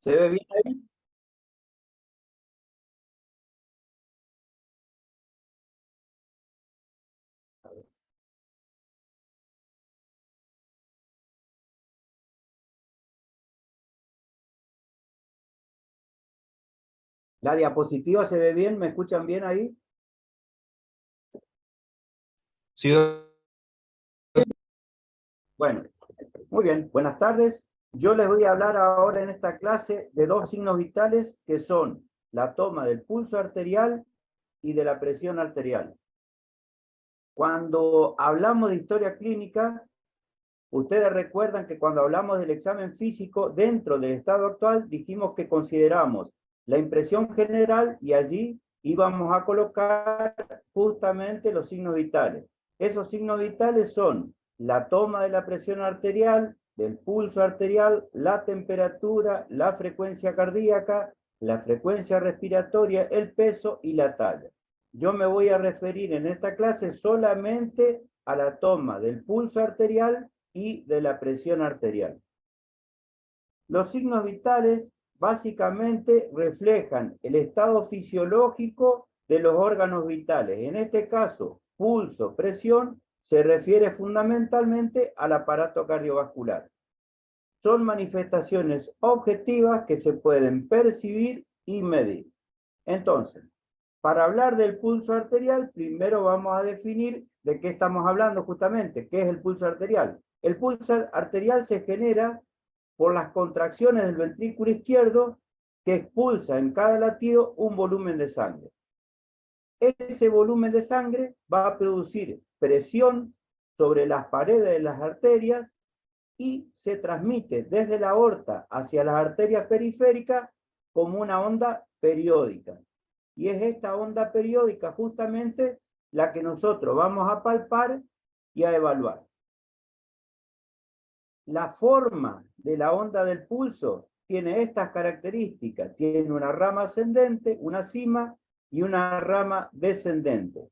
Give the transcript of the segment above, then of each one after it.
¿Se ve bien ahí? ¿La diapositiva se ve bien? ¿Me escuchan bien ahí? Sí, Bueno, muy bien. Buenas tardes. Yo les voy a hablar ahora en esta clase de dos signos vitales que son la toma del pulso arterial y de la presión arterial. Cuando hablamos de historia clínica, ustedes recuerdan que cuando hablamos del examen físico, dentro del estado actual, dijimos que consideramos la impresión general y allí íbamos a colocar justamente los signos vitales. Esos signos vitales son la toma de la presión arterial, del pulso arterial, la temperatura, la frecuencia cardíaca, la frecuencia respiratoria, el peso y la talla. Yo me voy a referir en esta clase solamente a la toma del pulso arterial y de la presión arterial. Los signos vitales básicamente reflejan el estado fisiológico de los órganos vitales. En este caso, pulso, presión, se refiere fundamentalmente al aparato cardiovascular. Son manifestaciones objetivas que se pueden percibir y medir. Entonces, para hablar del pulso arterial, primero vamos a definir de qué estamos hablando justamente, qué es el pulso arterial. El pulso arterial se genera por las contracciones del ventrículo izquierdo que expulsa en cada latido un volumen de sangre. Ese volumen de sangre va a producir presión sobre las paredes de las arterias y se transmite desde la aorta hacia las arterias periféricas como una onda periódica. Y es esta onda periódica justamente la que nosotros vamos a palpar y a evaluar. La forma de la onda del pulso tiene estas características. Tiene una rama ascendente, una cima y una rama descendente.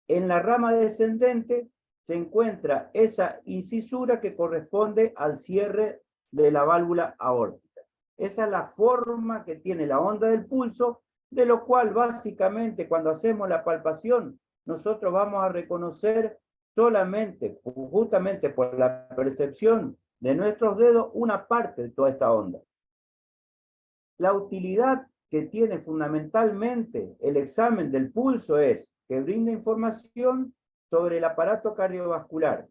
En la rama descendente se encuentra esa incisura que corresponde al cierre de la válvula aórtica. Esa es la forma que tiene la onda del pulso, de lo cual básicamente cuando hacemos la palpación, nosotros vamos a reconocer solamente, justamente por la percepción de nuestros dedos, una parte de toda esta onda. La utilidad que tiene fundamentalmente el examen del pulso es que brinda información sobre el aparato cardiovascular.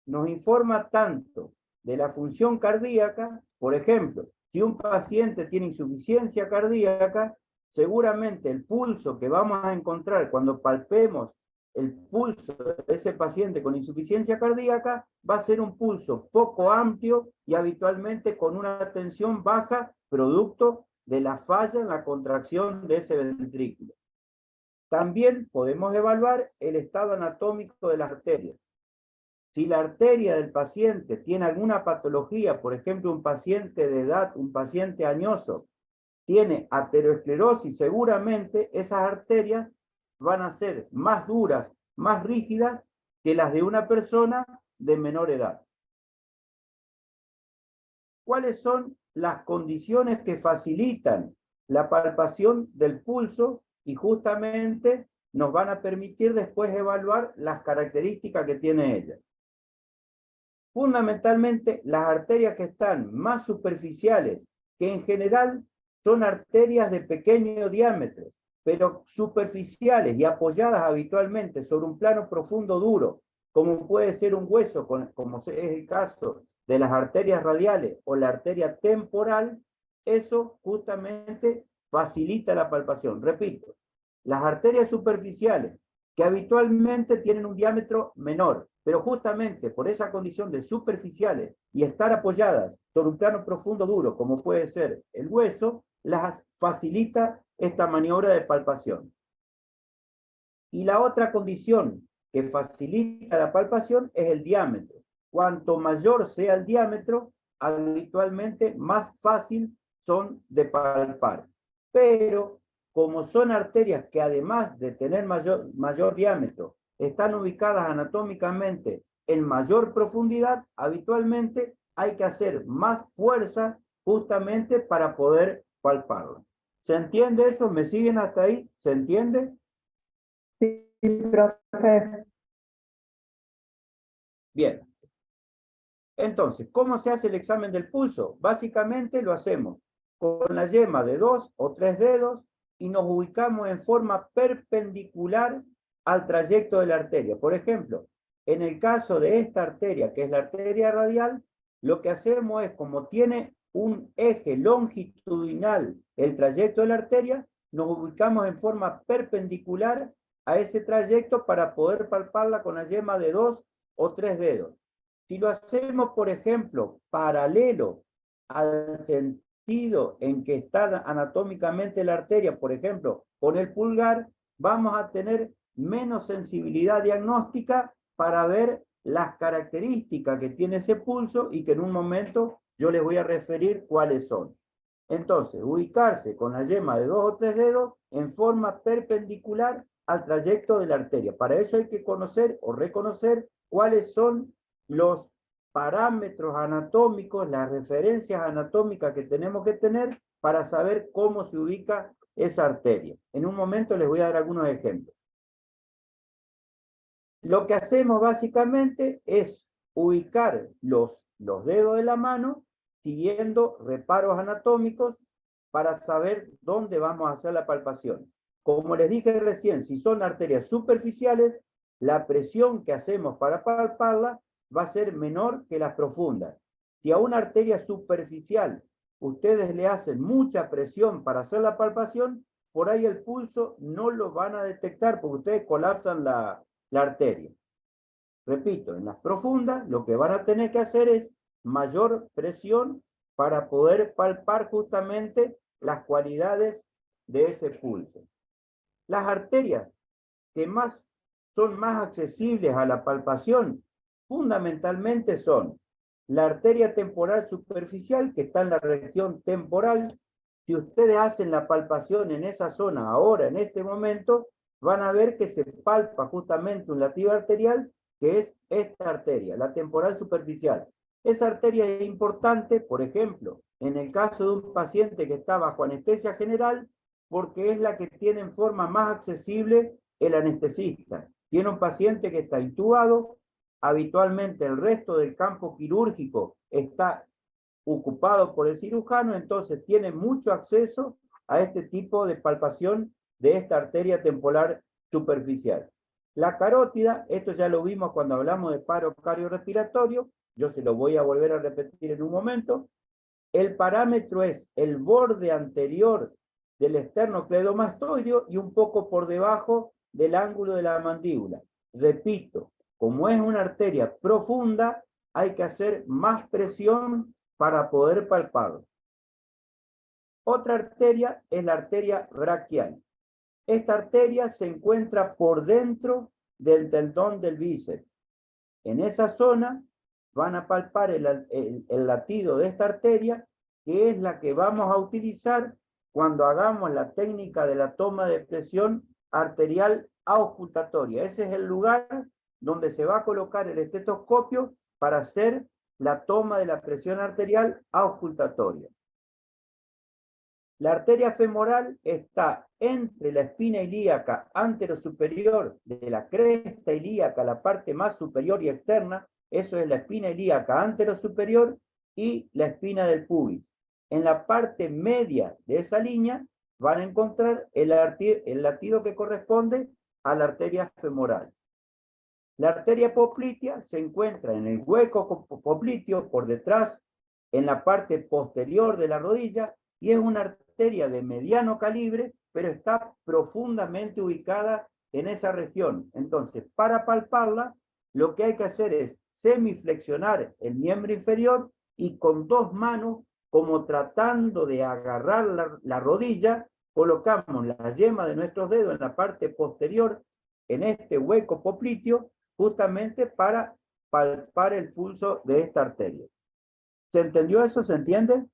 Nos informa tanto de la función cardíaca, por ejemplo, si un paciente tiene insuficiencia cardíaca, seguramente el pulso que vamos a encontrar cuando palpemos el pulso de ese paciente con insuficiencia cardíaca va a ser un pulso poco amplio y habitualmente con una tensión baja, producto de la falla en la contracción de ese ventrículo. También podemos evaluar el estado anatómico de las arterias. Si la arteria del paciente tiene alguna patología, por ejemplo, un paciente de edad, un paciente añoso, tiene aterosclerosis, seguramente esas arterias van a ser más duras, más rígidas que las de una persona de menor edad. ¿Cuáles son las condiciones que facilitan la palpación del pulso y justamente nos van a permitir después evaluar las características que tiene ella? Fundamentalmente las arterias que están más superficiales, que en general son arterias de pequeño diámetro, pero superficiales y apoyadas habitualmente sobre un plano profundo duro, como puede ser un hueso, como es el caso de las arterias radiales o la arteria temporal, eso justamente facilita la palpación. Repito, las arterias superficiales que habitualmente tienen un diámetro menor, pero justamente por esa condición de superficiales y estar apoyadas sobre un plano profundo duro, como puede ser el hueso, las facilita esta maniobra de palpación. Y la otra condición que facilita la palpación es el diámetro. Cuanto mayor sea el diámetro, habitualmente más fácil son de palpar. Pero como son arterias que además de tener mayor diámetro, están ubicadas anatómicamente en mayor profundidad, habitualmente hay que hacer más fuerza justamente para poder palparla. ¿Se entiende eso? ¿Me siguen hasta ahí? ¿Se entiende? Sí, profe. Bien. Entonces, ¿cómo se hace el examen del pulso? Básicamente lo hacemos con la yema de 2 o 3 dedos y nos ubicamos en forma perpendicular al trayecto de la arteria. Por ejemplo, en el caso de esta arteria, que es la arteria radial, lo que hacemos es, como tiene un eje longitudinal el trayecto de la arteria, nos ubicamos en forma perpendicular a ese trayecto para poder palparla con la yema de 2 o 3 dedos. Si lo hacemos, por ejemplo, paralelo al sentido en que está anatómicamente la arteria, por ejemplo, con el pulgar, vamos a tener menos sensibilidad diagnóstica para ver las características que tiene ese pulso y que en un momento yo les voy a referir cuáles son. Entonces, ubicarse con la yema de 2 o 3 dedos en forma perpendicular al trayecto de la arteria. Para eso hay que conocer o reconocer cuáles son los parámetros anatómicos, las referencias anatómicas que tenemos que tener para saber cómo se ubica esa arteria. En un momento les voy a dar algunos ejemplos. Lo que hacemos básicamente es ubicar los dedos de la mano siguiendo reparos anatómicos para saber dónde vamos a hacer la palpación. Como les dije recién, si son arterias superficiales, la presión que hacemos para palparla va a ser menor que las profundas. Si a una arteria superficial ustedes le hacen mucha presión para hacer la palpación, por ahí el pulso no lo van a detectar porque ustedes colapsan la arteria. Repito, en las profundas lo que van a tener que hacer es mayor presión para poder palpar justamente las cualidades de ese pulso. Las arterias que son más accesibles a la palpación, fundamentalmente son la arteria temporal superficial, que está en la región temporal. Si ustedes hacen la palpación en esa zona ahora, en este momento, van a ver que se palpa justamente un latido arterial, que es esta arteria, la temporal superficial. Esa arteria es importante, por ejemplo, en el caso de un paciente que está bajo anestesia general, porque es la que tiene en forma más accesible el anestesista. Tiene un paciente que está intubado, habitualmente el resto del campo quirúrgico está ocupado por el cirujano, entonces tiene mucho acceso a este tipo de palpación de esta arteria temporal superficial. La carótida, esto ya lo vimos cuando hablamos de paro cardiorrespiratorio, yo se lo voy a volver a repetir en un momento. El parámetro es el borde anterior del esternocleidomastoideo y un poco por debajo del ángulo de la mandíbula. Repito, como es una arteria profunda, hay que hacer más presión para poder palparlo. Otra arteria es la arteria braquial. Esta arteria se encuentra por dentro del tendón del bíceps. En esa zona van a palpar el latido de esta arteria, que es la que vamos a utilizar cuando hagamos la técnica de la toma de presión arterial auscultatoria. Ese es el lugar donde se va a colocar el estetoscopio para hacer la toma de la presión arterial auscultatoria. La arteria femoral está entre la espina ilíaca anterosuperior de la cresta ilíaca, la parte más superior y externa, eso es la espina ilíaca anterosuperior y la espina del pubis. En la parte media de esa línea van a encontrar el latido que corresponde a la arteria femoral. La arteria poplitea se encuentra en el hueco popliteo por detrás, en la parte posterior de la rodilla, y es una arteria de mediano calibre, pero está profundamente ubicada en esa región. Entonces, para palparla, lo que hay que hacer es semiflexionar el miembro inferior y con dos manos, como tratando de agarrar la rodilla, colocamos la yema de nuestros dedos en la parte posterior, en este hueco popliteo, justamente para palpar el pulso de esta arteria. ¿Se entendió eso? ¿Se entiende?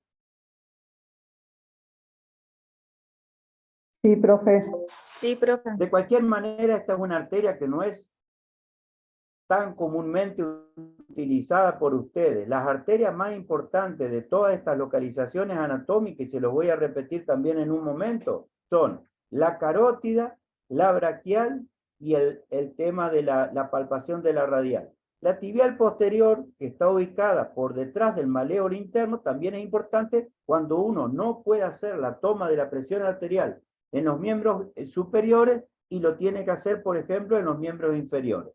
Sí, profe. Sí, profe. De cualquier manera, esta es una arteria que no es tan comúnmente utilizada por ustedes. Las arterias más importantes de todas estas localizaciones anatómicas, y se los voy a repetir también en un momento, son la carótida, la braquial y el tema de la palpación de la radial. La tibial posterior, que está ubicada por detrás del maléolo interno, también es importante cuando uno no puede hacer la toma de la presión arterial en los miembros superiores y lo tiene que hacer, por ejemplo, en los miembros inferiores.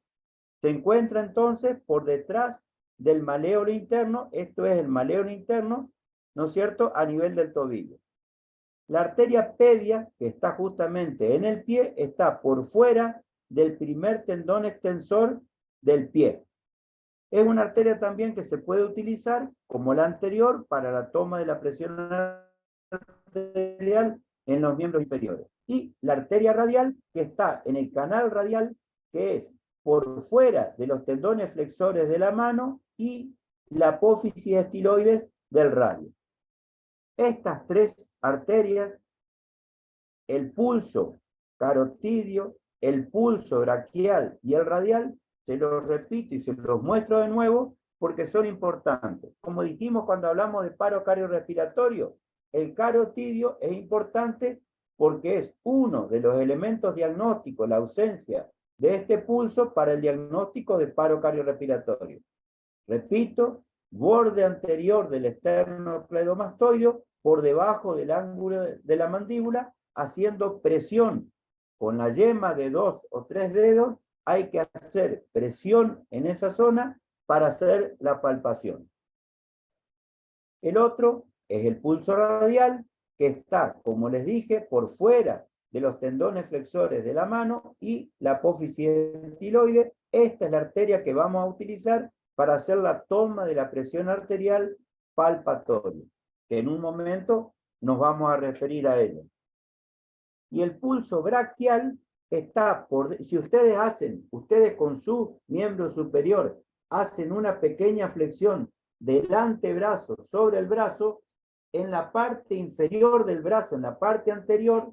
Se encuentra entonces por detrás del maléolo interno, esto es el maléolo interno, ¿no es cierto?, a nivel del tobillo. La arteria pedia, que está justamente en el pie, está por fuera del primer tendón extensor del pie. Es una arteria también que se puede utilizar, como la anterior, para la toma de la presión arterial en los miembros inferiores. Y la arteria radial, que está en el canal radial, que es por fuera de los tendones flexores de la mano y la apófisis estiloides del radio. Estas tres arterias, el pulso carotidio, el pulso braquial y el radial, se los repito y se los muestro de nuevo porque son importantes. Como dijimos cuando hablamos de paro cardiorrespiratorio, el carotidio es importante porque es uno de los elementos diagnósticos, la ausencia de este pulso para el diagnóstico de paro cardiorrespiratorio. Repito, borde anterior del esternocleidomastoideo por debajo del ángulo de la mandíbula, haciendo presión con la yema de 2 o 3 dedos. Hay que hacer presión en esa zona para hacer la palpación. El otro es el pulso radial, que está, como les dije, por fuera de los tendones flexores de la mano y la apófisis estiloide. Esta es la arteria que vamos a utilizar para hacer la toma de la presión arterial palpatoria, que en un momento nos vamos a referir a ella. Y el pulso braquial está si ustedes con su miembro superior hacen una pequeña flexión del antebrazo sobre el brazo, en la parte inferior del brazo, en la parte anterior,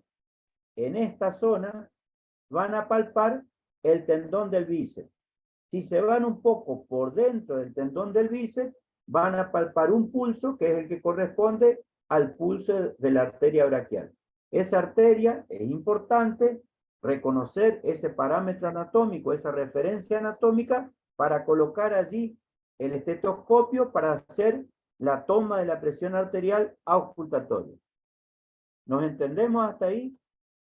en esta zona, van a palpar el tendón del bíceps. Si se van un poco por dentro del tendón del bíceps, van a palpar un pulso que es el que corresponde al pulso de la arteria braquial. Esa arteria es importante reconocer ese parámetro anatómico, esa referencia anatómica, para colocar allí el estetoscopio para hacer la toma de la presión arterial auscultatoria. ¿Nos entendemos hasta ahí?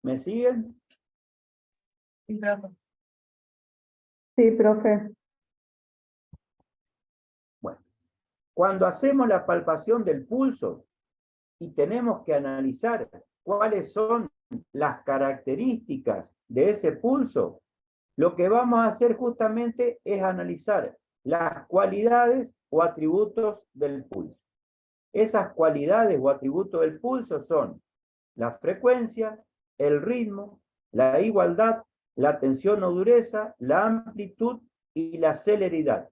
¿Me siguen? Sí, profe. Sí, profe. Bueno, cuando hacemos la palpación del pulso y tenemos que analizar cuáles son las características de ese pulso, lo que vamos a hacer justamente es analizar las cualidades o atributos del pulso. Esas cualidades o atributos del pulso son la frecuencia, el ritmo, la igualdad, la tensión o dureza, la amplitud y la celeridad.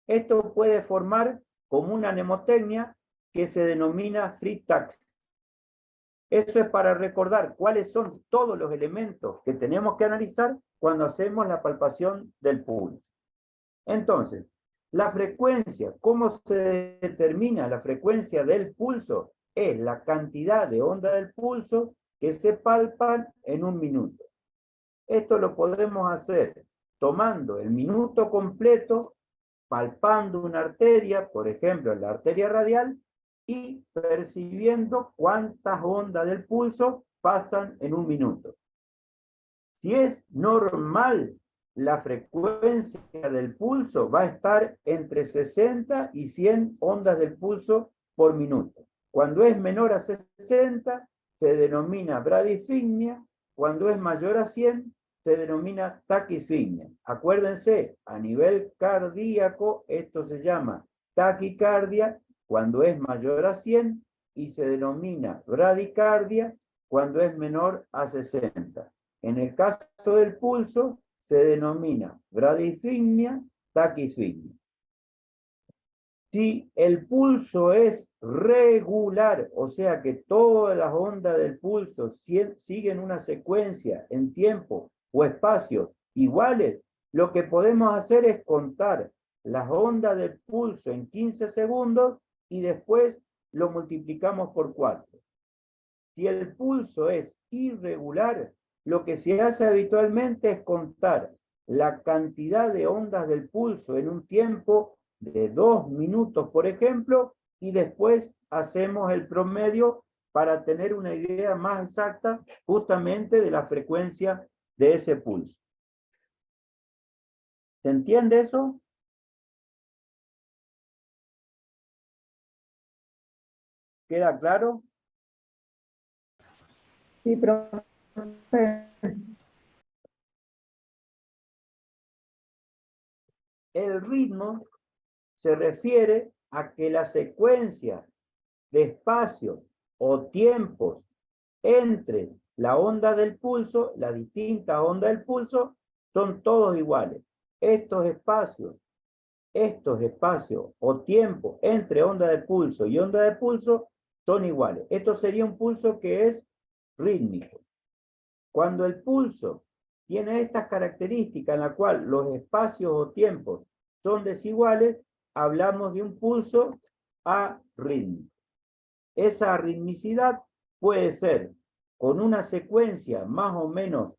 Esto puede formar como una mnemotecnia que se denomina free tax. Eso es para recordar cuáles son todos los elementos que tenemos que analizar cuando hacemos la palpación del pulso. Entonces, la frecuencia, ¿cómo se determina la frecuencia del pulso? Es la cantidad de ondas del pulso que se palpan en un minuto. Esto lo podemos hacer tomando el minuto completo, palpando una arteria, por ejemplo, la arteria radial, y percibiendo cuántas ondas del pulso pasan en un minuto. Si es normal, la frecuencia del pulso va a estar entre 60 y 100 ondas del pulso por minuto. Cuando es menor a 60, se denomina bradisfigmia. Cuando es mayor a 100, se denomina taquisfigmia. Acuérdense, a nivel cardíaco, esto se llama taquicardia cuando es mayor a 100 y se denomina bradicardia cuando es menor a 60. En el caso del pulso, se denomina bradisfigmia, taquisfigmia. Si el pulso es regular, o sea que todas las ondas del pulso siguen una secuencia en tiempo o espacio iguales, lo que podemos hacer es contar las ondas del pulso en 15 segundos y después lo multiplicamos por 4. Si el pulso es irregular, lo que se hace habitualmente es contar la cantidad de ondas del pulso en un tiempo de 2 minutos, por ejemplo, y después hacemos el promedio para tener una idea más exacta justamente de la frecuencia de ese pulso. ¿Se entiende eso? ¿Queda claro? Sí, profe. El ritmo se refiere a que la secuencia de espacios o tiempos entre la onda del pulso, la distinta onda del pulso, son todos iguales. Estos espacios o tiempos entre onda de pulso y onda de pulso son iguales. Esto sería un pulso que es rítmico. Cuando el pulso tiene estas características en la cual los espacios o tiempos son desiguales, hablamos de un pulso arrítmico. Esa ritmicidad puede ser con una secuencia más o menos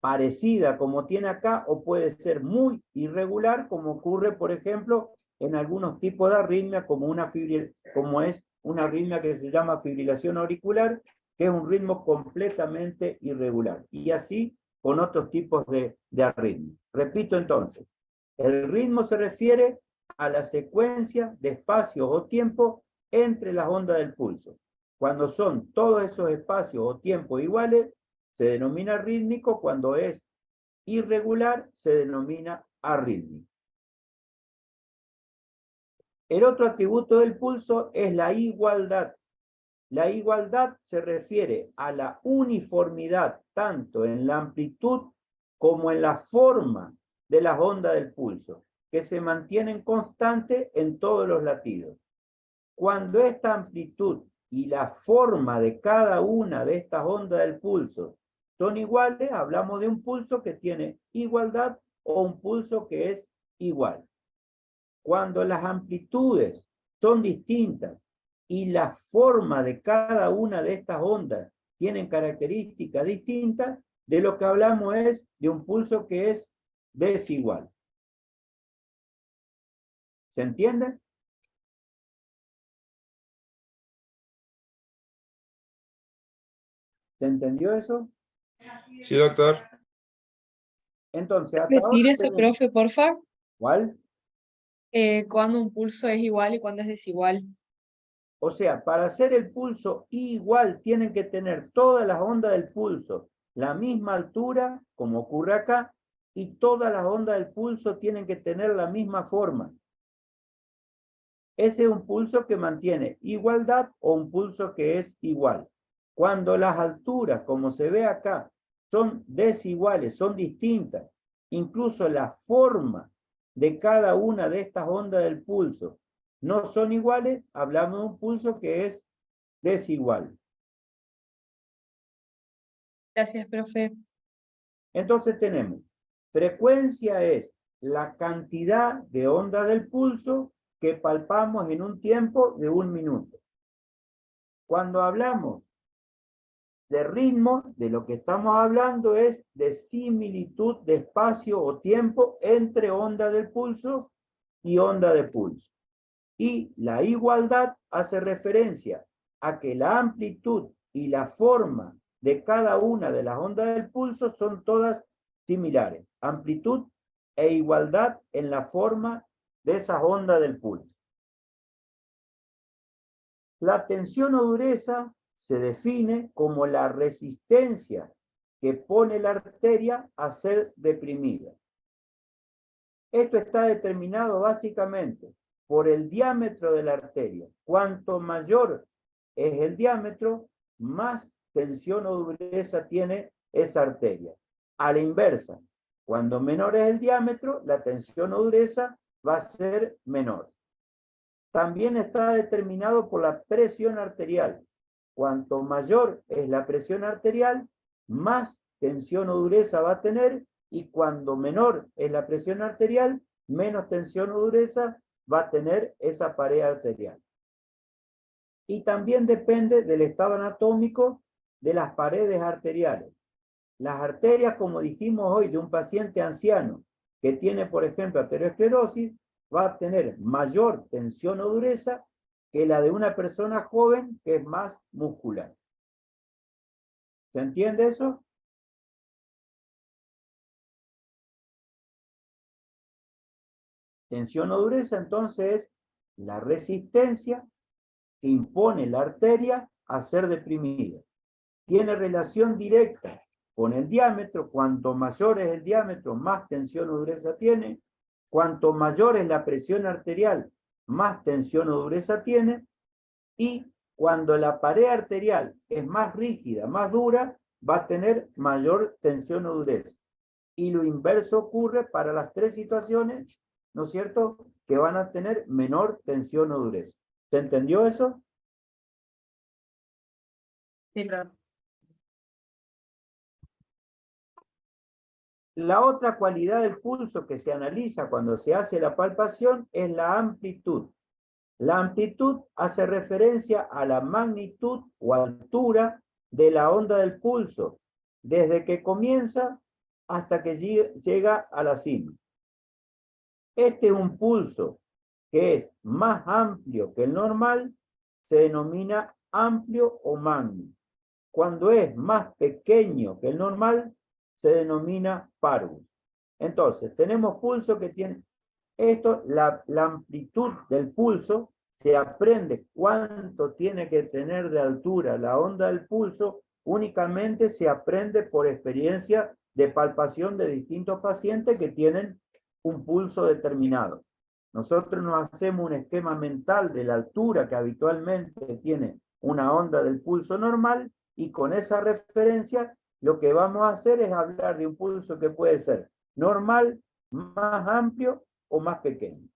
parecida como tiene acá, o puede ser muy irregular, como ocurre, por ejemplo, en algunos tipos de arritmia, como es una arritmia que se llama fibrilación auricular, que es un ritmo completamente irregular. Y así con otros tipos de arritmia. Repito entonces, el ritmo se refiere a la secuencia de espacios o tiempos entre las ondas del pulso. Cuando son todos esos espacios o tiempos iguales, se denomina rítmico. Cuando es irregular, se denomina arrítmico. El otro atributo del pulso es la igualdad. La igualdad se refiere a la uniformidad tanto en la amplitud como en la forma de las ondas del pulso, que se mantienen constantes en todos los latidos. Cuando esta amplitud y la forma de cada una de estas ondas del pulso son iguales, hablamos de un pulso que tiene igualdad o un pulso que es igual. Cuando las amplitudes son distintas y la forma de cada una de estas ondas tienen características distintas, de lo que hablamos es de un pulso que es desigual. ¿Se entiende? ¿Se entendió eso? Sí, doctor. Entonces, hasta Repetir ahora eso, tenemos... profe, porfa. ¿Cuál? Cuando un pulso es igual y cuando es desigual. O sea, para hacer el pulso igual, tienen que tener todas las ondas del pulso la misma altura, como ocurre acá, y todas las ondas del pulso tienen que tener la misma forma. Ese es un pulso que mantiene igualdad o un pulso que es igual. Cuando las alturas, como se ve acá, son desiguales, son distintas, incluso la forma de cada una de estas ondas del pulso no son iguales, hablamos de un pulso que es desigual. Gracias, profe. Entonces tenemos, frecuencia es la cantidad de ondas del pulso que palpamos en un tiempo de 1 minuto. Cuando hablamos de ritmo, de lo que estamos hablando es de similitud de espacio o tiempo entre onda del pulso y onda de pulso. Y la igualdad hace referencia a que la amplitud y la forma de cada una de las ondas del pulso son todas similares. Amplitud e igualdad en la forma de esas ondas del pulso. La tensión o dureza se define como la resistencia que pone la arteria a ser deprimida. Esto está determinado básicamente por el diámetro de la arteria. Cuanto mayor es el diámetro, más tensión o dureza tiene esa arteria. A la inversa, cuando menor es el diámetro, la tensión o dureza va a ser menor. También está determinado por la presión arterial. Cuanto mayor es la presión arterial, más tensión o dureza va a tener, Y cuando menor es la presión arterial, menos tensión o dureza va a tener esa pared arterial. Y también depende del estado anatómico de las paredes arteriales. Las arterias, como dijimos hoy, de un paciente anciano que tiene, por ejemplo, arteriosclerosis, va a tener mayor tensión o dureza que la de una persona joven que es más muscular. ¿Se entiende eso? Tensión o dureza, entonces, es la resistencia que impone la arteria a ser deprimida. Tiene relación directa con el diámetro. Cuanto mayor es el diámetro, más tensión o dureza tiene. Cuanto mayor es la presión arterial, más tensión o dureza tiene. Y cuando la pared arterial es más rígida, más dura, va a tener mayor tensión o dureza. Y lo inverso ocurre para las tres situaciones, ¿no es cierto?, que van a tener menor tensión o dureza. ¿Se entendió eso? Sí, profe. La otra cualidad del pulso que se analiza cuando se hace la palpación es la amplitud. La amplitud hace referencia a la magnitud o altura de la onda del pulso, desde que comienza hasta que llega a la cima. Este es un pulso que es más amplio que el normal, se denomina amplio o magno. Cuando es más pequeño que el normal, se denomina parvus. Entonces, tenemos pulso que tiene esto, la amplitud del pulso, se aprende cuánto tiene que tener de altura la onda del pulso, únicamente se aprende por experiencia de palpación de distintos pacientes que tienen un pulso determinado. Nosotros nos hacemos un esquema mental de la altura que habitualmente tiene una onda del pulso normal y con esa referencia lo que vamos a hacer es hablar de un pulso que puede ser normal, más amplio o más pequeño.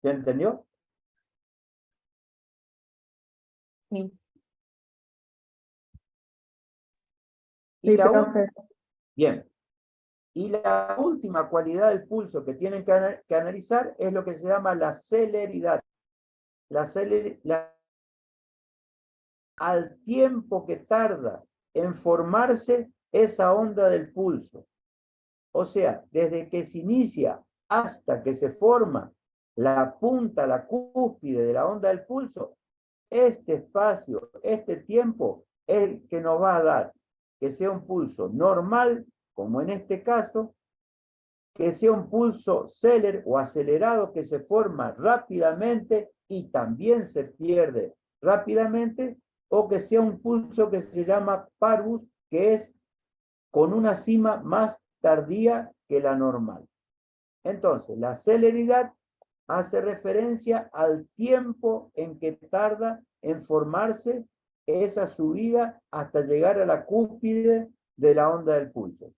¿Se entendió? Sí. Y Sí, la profe. Bien. Y la última cualidad del pulso que tienen que analizar es lo que se llama la celeridad. Al tiempo que tarda en formarse esa onda del pulso. O sea, desde que se inicia hasta que se forma la punta, la cúspide de la onda del pulso, este espacio, este tiempo es el que nos va a dar que sea un pulso normal, como en este caso, que sea un pulso céler o acelerado que se forma rápidamente y también se pierde rápidamente, o que sea un pulso que se llama parvus, que es con una cima más tardía que la normal. Entonces, la celeridad hace referencia al tiempo en que tarda en formarse esa subida hasta llegar a la cúspide de la onda del pulso.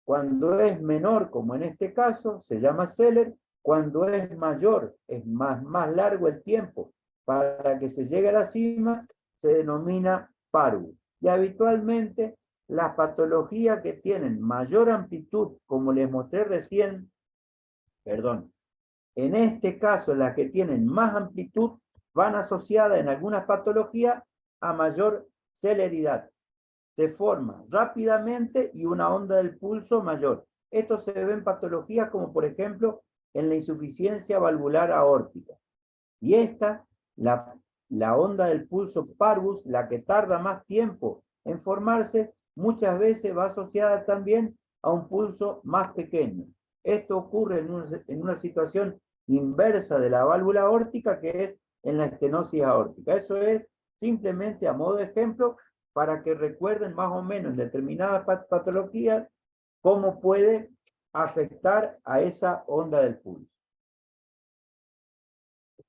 Cuando es menor, como en este caso, se llama celer. Cuando es mayor, es más largo el tiempo para que se llegue a la cima, se denomina parvus. Y habitualmente las patologías que tienen mayor amplitud, como les mostré recién, en este caso las que tienen más amplitud van asociadas en algunas patologías a mayor celeridad. Se forma rápidamente y una onda del pulso mayor. Esto se ve en patologías como por ejemplo en la insuficiencia valvular aórtica. Y esta, la onda del pulso parvus, la que tarda más tiempo en formarse, muchas veces va asociada también a un pulso más pequeño. Esto ocurre en una situación inversa de la válvula aórtica, que es en la estenosis aórtica. Eso es simplemente a modo de ejemplo para que recuerden más o menos en determinadas patologías cómo puede afectar a esa onda del pulso.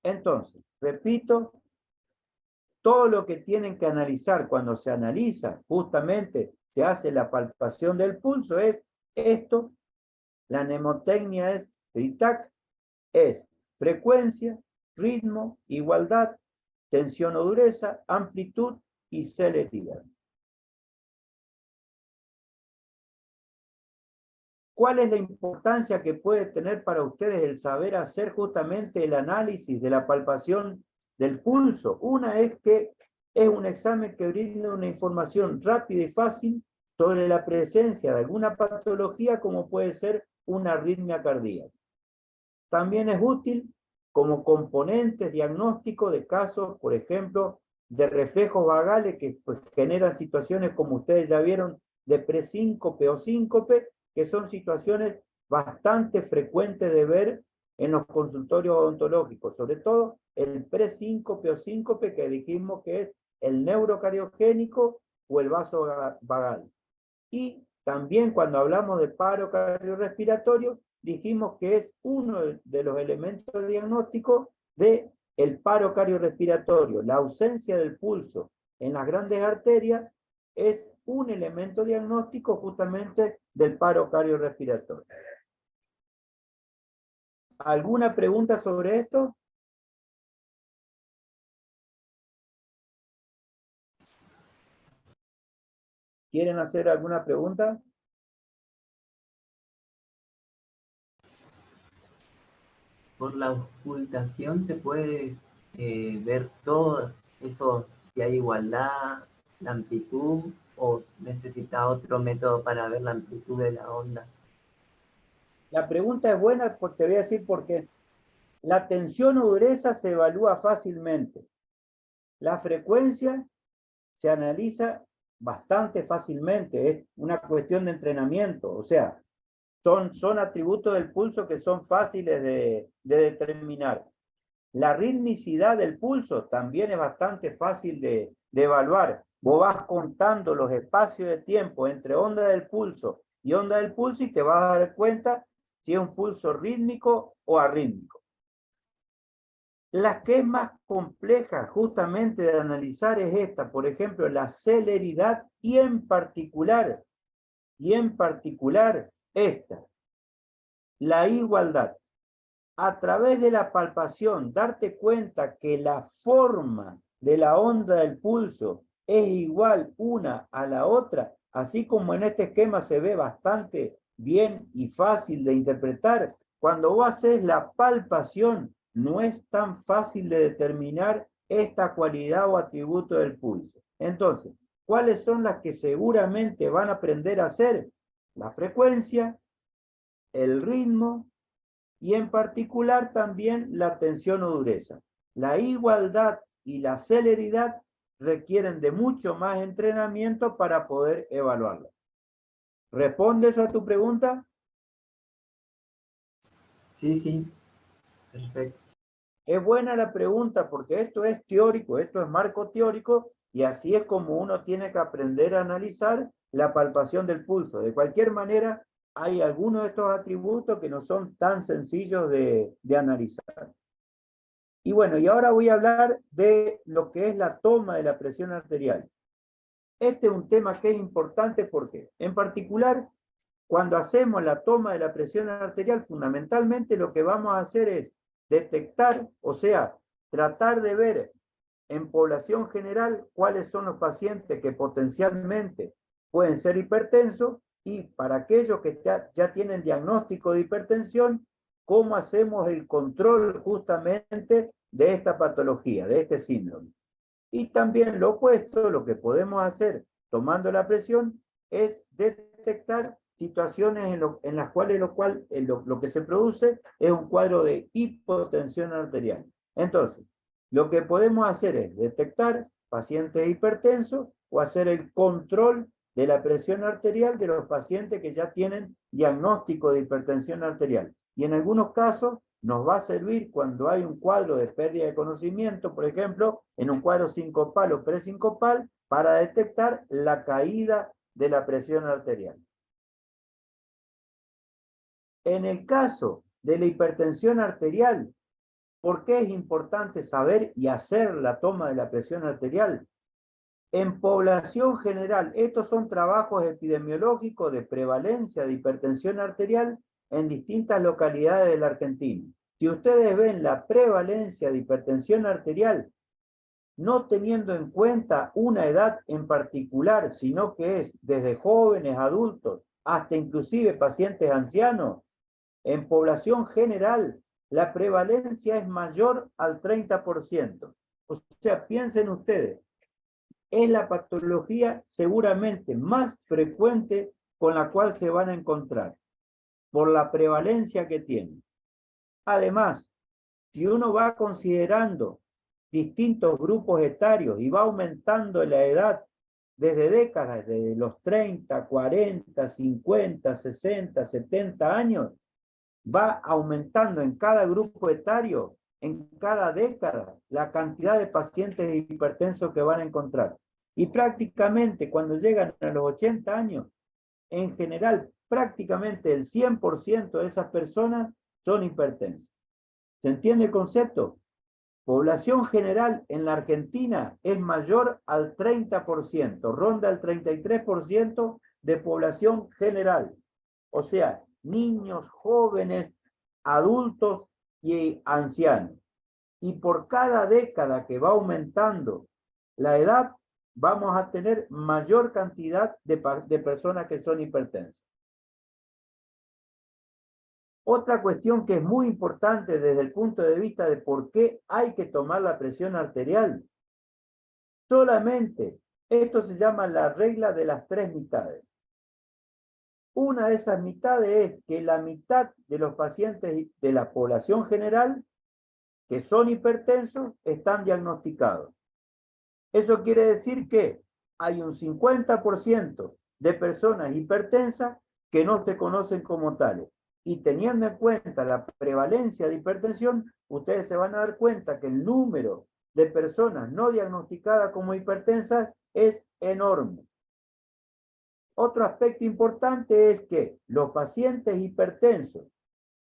Entonces, repito, todo lo que tienen que analizar cuando se analiza, justamente se hace la palpación del pulso, es esto. La mnemotecnia es TRITAC, es frecuencia, ritmo, igualdad, tensión o dureza, amplitud y celeridad. ¿Cuál es la importancia que puede tener para ustedes el saber hacer justamente el análisis de la palpación del pulso? Una es que es un examen que brinda una información rápida y fácil sobre la presencia de alguna patología como puede ser una arritmia cardíaca. También es útil como componente diagnóstico de casos, por ejemplo, de reflejos vagales que pues, generan situaciones como ustedes ya vieron de presíncope o síncope, que son situaciones bastante frecuentes de ver en los consultorios odontológicos, sobre todo el presíncope o síncope que dijimos que es el neurocardiogénico o el vaso vagal. Y también cuando hablamos de paro cardiorrespiratorio, dijimos que es uno de los elementos diagnósticos del paro cardiorrespiratorio. La ausencia del pulso en las grandes arterias es un elemento diagnóstico justamente del paro cardiorrespiratorio. ¿Alguna pregunta sobre esto? ¿Quieren hacer alguna pregunta? Por la ocultación se puede ver todo eso, si hay igualdad, la amplitud, o necesita otro método para ver la amplitud de la onda. La pregunta es buena porque te voy a decir por qué. La tensión o dureza se evalúa fácilmente. La frecuencia se analiza bastante fácilmente. Es una cuestión de entrenamiento. O sea, son atributos del pulso que son fáciles de determinar. La ritmicidad del pulso también es bastante fácil de evaluar. Vos vas contando los espacios de tiempo entre onda del pulso y te vas a dar cuenta si es un pulso rítmico o arrítmico. La que es más compleja justamente de analizar es esta, por ejemplo, la celeridad y en particular esta, la igualdad. A través de la palpación, darte cuenta que la forma de la onda del pulso es igual una a la otra, así como en este esquema se ve bastante bien y fácil de interpretar. Cuando vos haces la palpación, no es tan fácil de determinar esta cualidad o atributo del pulso. Entonces, ¿cuáles son las que seguramente van a aprender a hacer? La frecuencia, el ritmo, y en particular también la tensión o dureza. La igualdad y la celeridad requieren de mucho más entrenamiento para poder evaluarla. ¿Respondes a tu pregunta? Sí, perfecto. Es buena la pregunta porque esto es teórico, esto es marco teórico y así es como uno tiene que aprender a analizar la palpación del pulso. De cualquier manera, hay algunos de estos atributos que no son tan sencillos de analizar. Y bueno, y ahora voy a hablar de lo que es la toma de la presión arterial. Este es un tema que es importante porque, en particular, cuando hacemos la toma de la presión arterial, fundamentalmente lo que vamos a hacer es detectar, o sea, tratar de ver en población general cuáles son los pacientes que potencialmente pueden ser hipertensos y para aquellos que ya tienen diagnóstico de hipertensión, cómo hacemos el control justamente de esta patología, de este síndrome. Y también lo opuesto, lo que podemos hacer tomando la presión es detectar situaciones en las cuales lo que se produce es un cuadro de hipotensión arterial. Entonces, lo que podemos hacer es detectar pacientes hipertensos o hacer el control de la presión arterial de los pacientes que ya tienen diagnóstico de hipertensión arterial. Y en algunos casos nos va a servir cuando hay un cuadro de pérdida de conocimiento, por ejemplo, en un cuadro sincopal o presincopal, para detectar la caída de la presión arterial. En el caso de la hipertensión arterial, ¿por qué es importante saber y hacer la toma de la presión arterial? En población general, estos son trabajos epidemiológicos de prevalencia de hipertensión arterial en distintas localidades de la Argentina. Si ustedes ven la prevalencia de hipertensión arterial, no teniendo en cuenta una edad en particular, sino que es desde jóvenes, adultos hasta inclusive pacientes ancianos, en población general, la prevalencia es mayor al 30%. O sea, piensen ustedes, es la patología seguramente más frecuente con la cual se van a encontrar, por la prevalencia que tiene. Además, si uno va considerando distintos grupos etarios y va aumentando la edad desde décadas, desde los 30, 40, 50, 60, 70 años, va aumentando en cada grupo etario, en cada década, la cantidad de pacientes hipertensos que van a encontrar. Y prácticamente cuando llegan a los 80 años, en general, prácticamente el 100% de esas personas son hipertensas. ¿Se entiende el concepto? Población general en la Argentina es mayor al 30%, ronda el 33% de población general. O sea, niños, jóvenes, adultos y ancianos. Y por cada década que va aumentando la edad, vamos a tener mayor cantidad de personas que son hipertensas. Otra cuestión que es muy importante desde el punto de vista de por qué hay que tomar la presión arterial. Solamente, esto se llama la regla de las 3 mitades. Una de esas mitades es que la mitad de los pacientes de la población general que son hipertensos están diagnosticados. Eso quiere decir que hay un 50% de personas hipertensas que no se conocen como tales. Y teniendo en cuenta la prevalencia de hipertensión, ustedes se van a dar cuenta que el número de personas no diagnosticadas como hipertensas es enorme. Otro aspecto importante es que los pacientes hipertensos,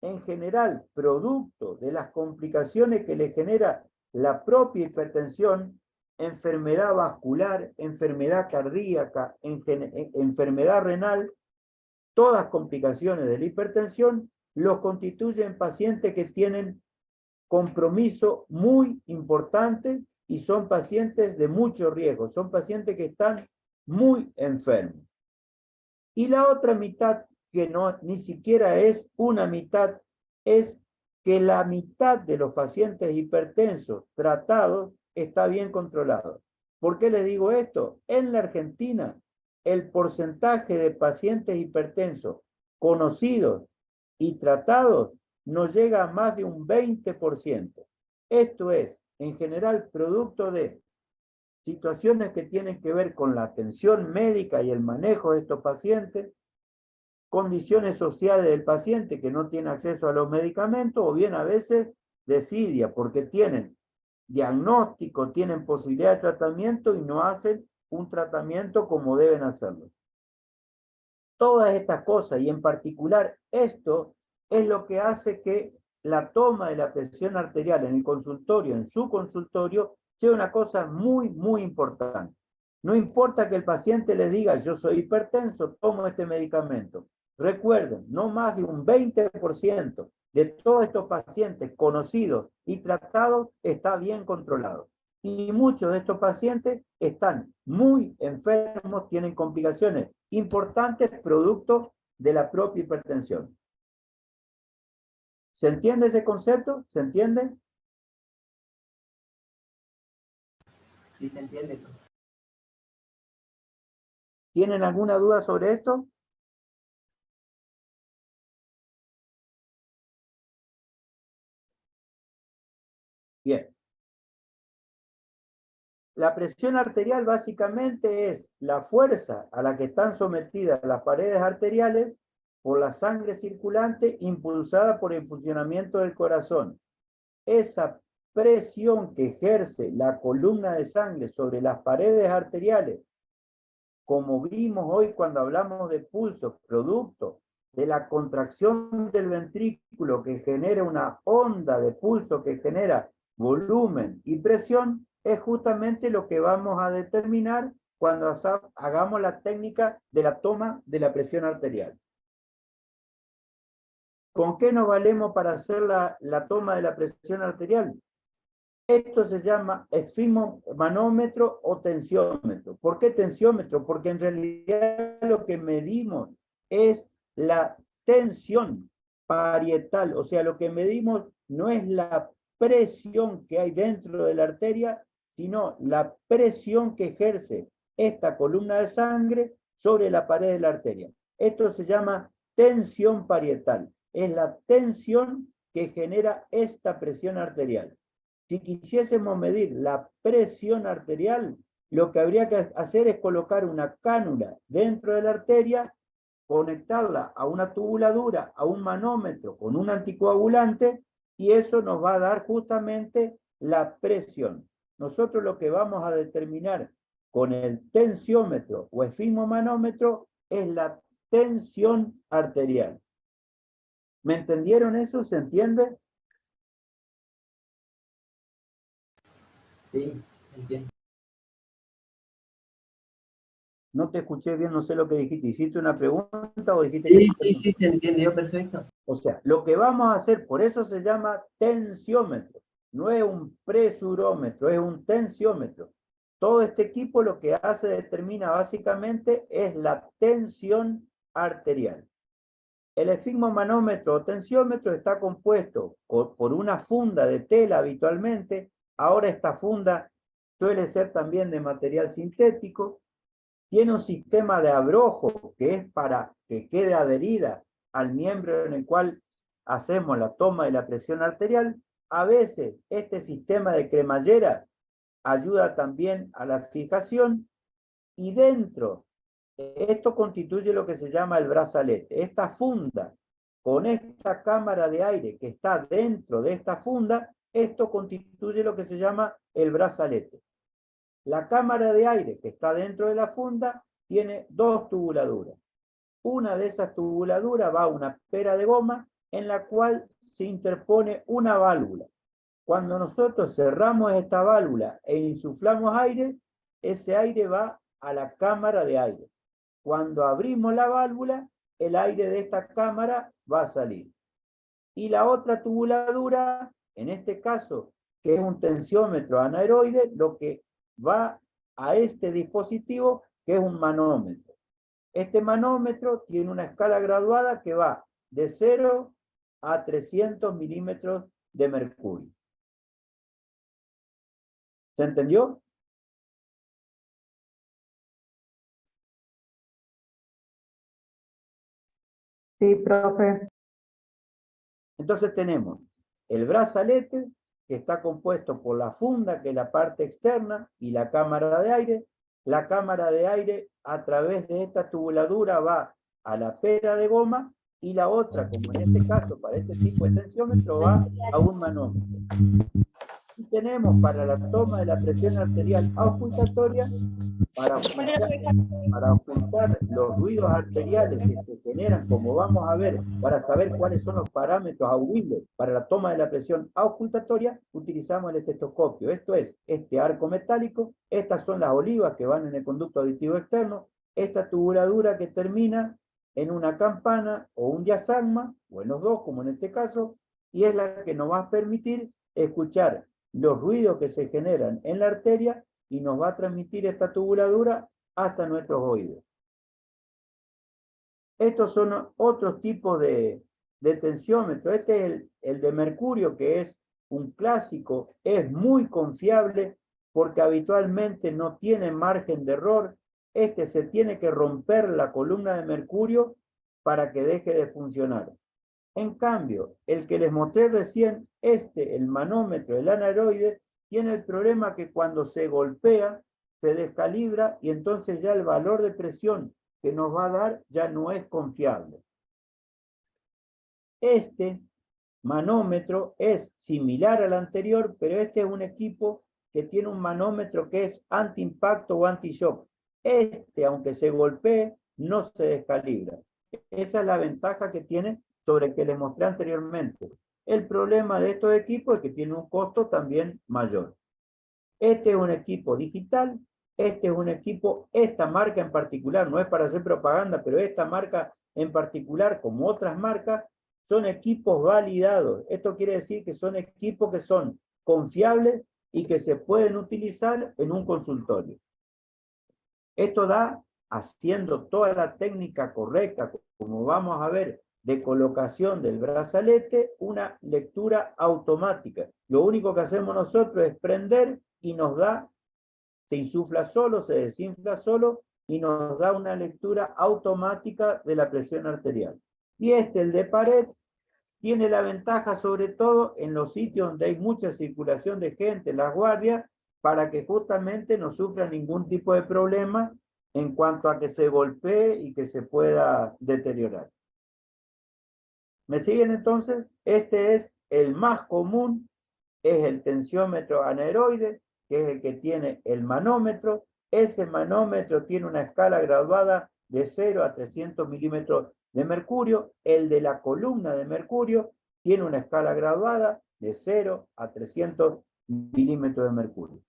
en general, producto de las complicaciones que les genera la propia hipertensión, enfermedad vascular, enfermedad cardíaca, enfermedad renal, todas complicaciones de la hipertensión, los constituyen pacientes que tienen compromiso muy importante y son pacientes de mucho riesgo, son pacientes que están muy enfermos. Y la otra mitad, que no ni siquiera es una mitad, es que la mitad de los pacientes hipertensos tratados está bien controlado. ¿Por qué les digo esto? En la Argentina, el porcentaje de pacientes hipertensos conocidos y tratados no llega a más de un 20%. Esto es, en general, producto de situaciones que tienen que ver con la atención médica y el manejo de estos pacientes, condiciones sociales del paciente que no tiene acceso a los medicamentos, o bien a veces desidia, porque tienen diagnóstico, tienen posibilidad de tratamiento y no hacen un tratamiento como deben hacerlo. Todas estas cosas, y en particular esto, es lo que hace que la toma de la presión arterial en el consultorio, en su consultorio, sea una cosa muy, muy importante. No importa que el paciente le diga, yo soy hipertenso, tomo este medicamento. Recuerden, no más de un 20% de todos estos pacientes conocidos y tratados está bien controlado. Y muchos de estos pacientes están muy enfermos, tienen complicaciones importantes producto de la propia hipertensión. ¿Se entiende ese concepto? ¿Se entiende? Sí, se entiende. ¿Tienen alguna duda sobre esto? Bien. La presión arterial básicamente es la fuerza a la que están sometidas las paredes arteriales por la sangre circulante impulsada por el funcionamiento del corazón. Esa presión que ejerce la columna de sangre sobre las paredes arteriales, como vimos hoy cuando hablamos de pulso, producto de la contracción del ventrículo que genera una onda de pulso que genera volumen y presión, es justamente lo que vamos a determinar cuando hagamos la técnica de la toma de la presión arterial. ¿Con qué nos valemos para hacer la toma de la presión arterial? Esto se llama esfigmomanómetro o tensiómetro. ¿Por qué tensiómetro? Porque en realidad lo que medimos es la tensión parietal, o sea, lo que medimos no es la presión que hay dentro de la arteria, sino la presión que ejerce esta columna de sangre sobre la pared de la arteria. Esto se llama tensión parietal, es la tensión que genera esta presión arterial. Si quisiésemos medir la presión arterial, lo que habría que hacer es colocar una cánula dentro de la arteria, conectarla a una tubuladura, a un manómetro con un anticoagulante, y eso nos va a dar justamente la presión. Nosotros lo que vamos a determinar con el tensiómetro o esfigmomanómetro es la tensión arterial. ¿Me entendieron eso? ¿Se entiende? Sí, entiendo. No te escuché bien, no sé lo que dijiste. ¿Hiciste una pregunta o dijiste Sí, que... sí, sí, te entendió perfecto. O sea, lo que vamos a hacer, por eso se llama tensiómetro. No es un presurómetro, es un tensiómetro. Todo este equipo lo que hace, determina básicamente, es la tensión arterial. El esfigmomanómetro o tensiómetro está compuesto por una funda de tela habitualmente. Ahora esta funda suele ser también de material sintético. Tiene un sistema de abrojo que es para que quede adherida al miembro en el cual hacemos la toma de la presión arterial. A veces este sistema de cremallera ayuda también a la fijación, y dentro, esto constituye lo que se llama el brazalete. Esta funda, con esta cámara de aire que está dentro de esta funda, esto constituye lo que se llama el brazalete. La cámara de aire que está dentro de la funda tiene dos tubuladuras. Una de esas tubuladuras va a una pera de goma en la cual se interpone una válvula. Cuando nosotros cerramos esta válvula e insuflamos aire, ese aire va a la cámara de aire. Cuando abrimos la válvula, el aire de esta cámara va a salir. Y la otra tubuladura, en este caso, que es un tensiómetro anaeroide, lo que va a este dispositivo, que es un manómetro. Este manómetro tiene una escala graduada que va de 0 a 300 milímetros de mercurio. ¿Se entendió? Sí, profe. Entonces tenemos el brazalete, que está compuesto por la funda, que es la parte externa, y la cámara de aire. La cámara de aire, a través de esta tubuladura, va a la pera de goma, y la otra, como en este caso, para este tipo de tensiómetro, va a un manómetro. Y tenemos para la toma de la presión arterial auscultatoria, para ocultar los ruidos arteriales que se generan, como vamos a ver, para saber cuáles son los parámetros audibles para la toma de la presión auscultatoria, utilizamos el estetoscopio. Esto es este arco metálico, estas son las olivas que van en el conducto auditivo externo, esta tubuladura que termina en una campana o un diafragma, o en los dos, como en este caso, y es la que nos va a permitir escuchar los ruidos que se generan en la arteria, y nos va a transmitir esta tubuladura hasta nuestros oídos. Estos son otros tipos de tensiómetro. Este es el de mercurio, que es un clásico, es muy confiable porque habitualmente no tiene margen de error. Este se tiene que romper la columna de mercurio para que deje de funcionar. En cambio, el que les mostré recién, el manómetro, el anaeroide, tiene el problema que cuando se golpea, se descalibra, y entonces ya el valor de presión que nos va a dar ya no es confiable. Este manómetro es similar al anterior, pero este es un equipo que tiene un manómetro que es anti-impacto o anti-shock. Aunque se golpee, no se descalibra. Esa es la ventaja que tiene sobre el que les mostré anteriormente. El problema de estos equipos es que tiene un costo también mayor. Este es un equipo digital, este es un equipo, esta marca en particular, no es para hacer propaganda, pero esta marca en particular, como otras marcas, son equipos validados. Esto quiere decir que son equipos que son confiables y que se pueden utilizar en un consultorio. Esto da haciendo toda la técnica correcta, como vamos a ver, de colocación del brazalete, una lectura automática. Lo único que hacemos nosotros es prender y nos da, se insufla solo, se desinfla solo y nos da una lectura automática de la presión arterial. Y el de pared, tiene la ventaja sobre todo en los sitios donde hay mucha circulación de gente, las guardias, para que justamente no sufra ningún tipo de problema en cuanto a que se golpee y que se pueda deteriorar. ¿Me siguen entonces? Este es el más común, es el tensiómetro anaeroide, que es el que tiene el manómetro. Ese manómetro tiene una escala graduada de 0 a 300 milímetros de mercurio. El de la columna de mercurio tiene una escala graduada de 0 a 300 milímetros de mercurio.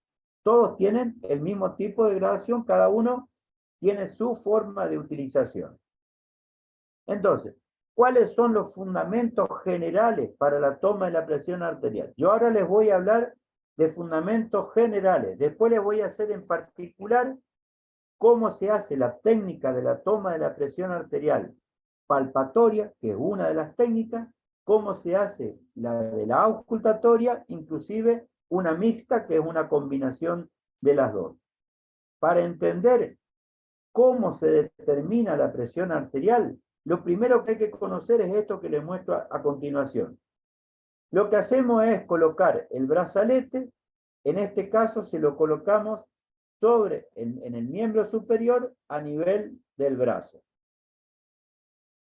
Todos tienen el mismo tipo de gradación, cada uno tiene su forma de utilización. Entonces, ¿cuáles son los fundamentos generales para la toma de la presión arterial? Yo ahora les voy a hablar de fundamentos generales. Después les voy a hacer en particular cómo se hace la técnica de la toma de la presión arterial palpatoria, que es una de las técnicas, cómo se hace la de la auscultatoria, inclusive una mixta, que es una combinación de las dos. Para entender cómo se determina la presión arterial, lo primero que hay que conocer es esto que les muestro a continuación. Lo que hacemos es colocar el brazalete, en este caso se lo colocamos en el miembro superior a nivel del brazo.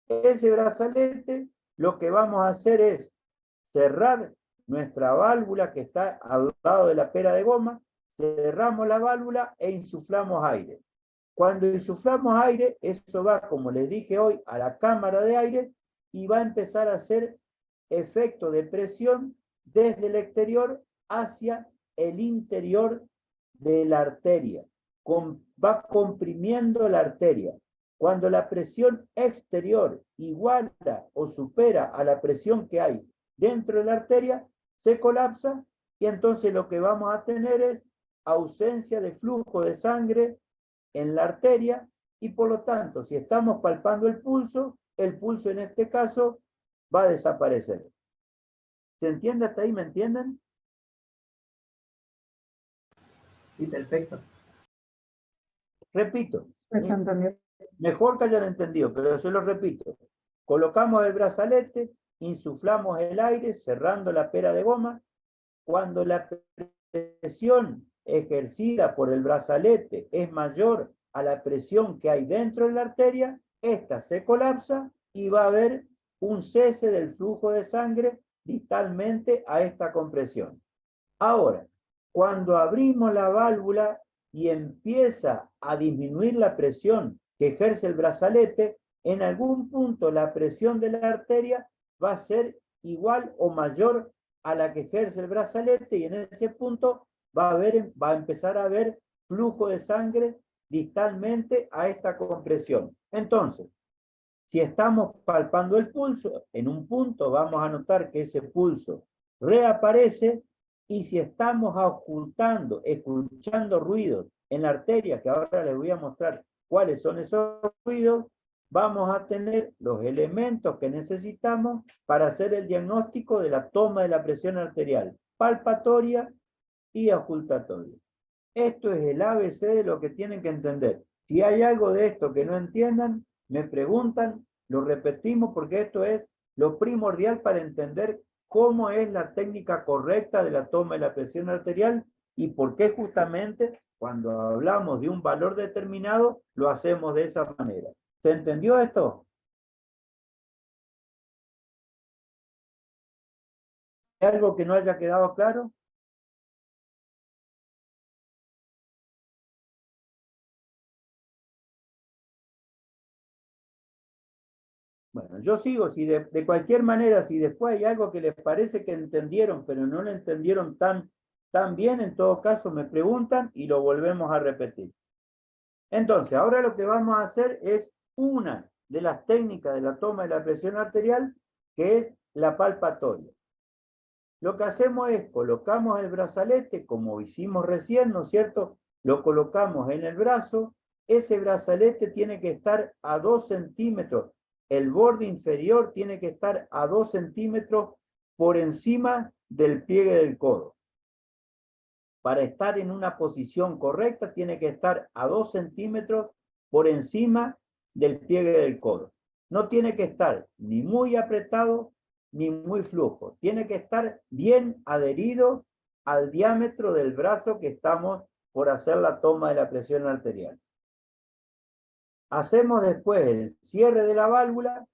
Ese brazalete, lo que vamos a hacer es cerrar nuestra válvula que está al lado de la pera de goma, cerramos la válvula e insuflamos aire. Cuando insuflamos aire, eso va, como les dije hoy, a la cámara de aire y va a empezar a hacer efecto de presión desde el exterior hacia el interior de la arteria. Va comprimiendo la arteria. Cuando la presión exterior iguala o supera a la presión que hay dentro de la arteria, se colapsa y entonces lo que vamos a tener es ausencia de flujo de sangre en la arteria y por lo tanto, si estamos palpando el pulso en este caso va a desaparecer. ¿Se entiende hasta ahí? ¿Me entienden? Sí, perfecto. Repito. ¿Se entendió? Mejor que hayan entendido, pero se lo repito. Colocamos el brazalete, insuflamos el aire, cerrando la pera de goma. Cuando la presión ejercida por el brazalete es mayor a la presión que hay dentro de la arteria, esta se colapsa y va a haber un cese del flujo de sangre distalmente a esta compresión. Ahora, cuando abrimos la válvula y empieza a disminuir la presión que ejerce el brazalete, en algún punto la presión de la arteria va a ser igual o mayor a la que ejerce el brazalete y en ese punto va a empezar a haber flujo de sangre distalmente a esta compresión. Entonces, si estamos palpando el pulso, en un punto vamos a notar que ese pulso reaparece y si estamos ocultando, escuchando ruidos en la arteria, que ahora les voy a mostrar cuáles son esos ruidos, vamos a tener los elementos que necesitamos para hacer el diagnóstico de la toma de la presión arterial, palpatoria y auscultatoria. Esto es el ABC de lo que tienen que entender. Si hay algo de esto que no entiendan, me preguntan, lo repetimos porque esto es lo primordial para entender cómo es la técnica correcta de la toma de la presión arterial y por qué justamente cuando hablamos de un valor determinado lo hacemos de esa manera. ¿Se entendió esto? ¿Hay algo que no haya quedado claro? Bueno, yo sigo, si de cualquier manera, si después hay algo que les parece que entendieron, pero no lo entendieron tan bien, en todo caso me preguntan y lo volvemos a repetir. Entonces, ahora lo que vamos a hacer es una de las técnicas de la toma de la presión arterial, que es la palpatoria. Lo que hacemos es, colocamos el brazalete, como hicimos recién, ¿no es cierto? Lo colocamos en el brazo, ese brazalete tiene que estar a 2 centímetros. El borde inferior tiene que estar a 2 centímetros por encima del pliegue del codo. Para estar en una posición correcta tiene que estar a 2 centímetros por encima del pliegue del codo. No tiene que estar ni muy apretado ni muy flujo. Tiene que estar bien adherido al diámetro del brazo que estamos por hacer la toma de la presión arterial. Hacemos después el cierre de la válvula,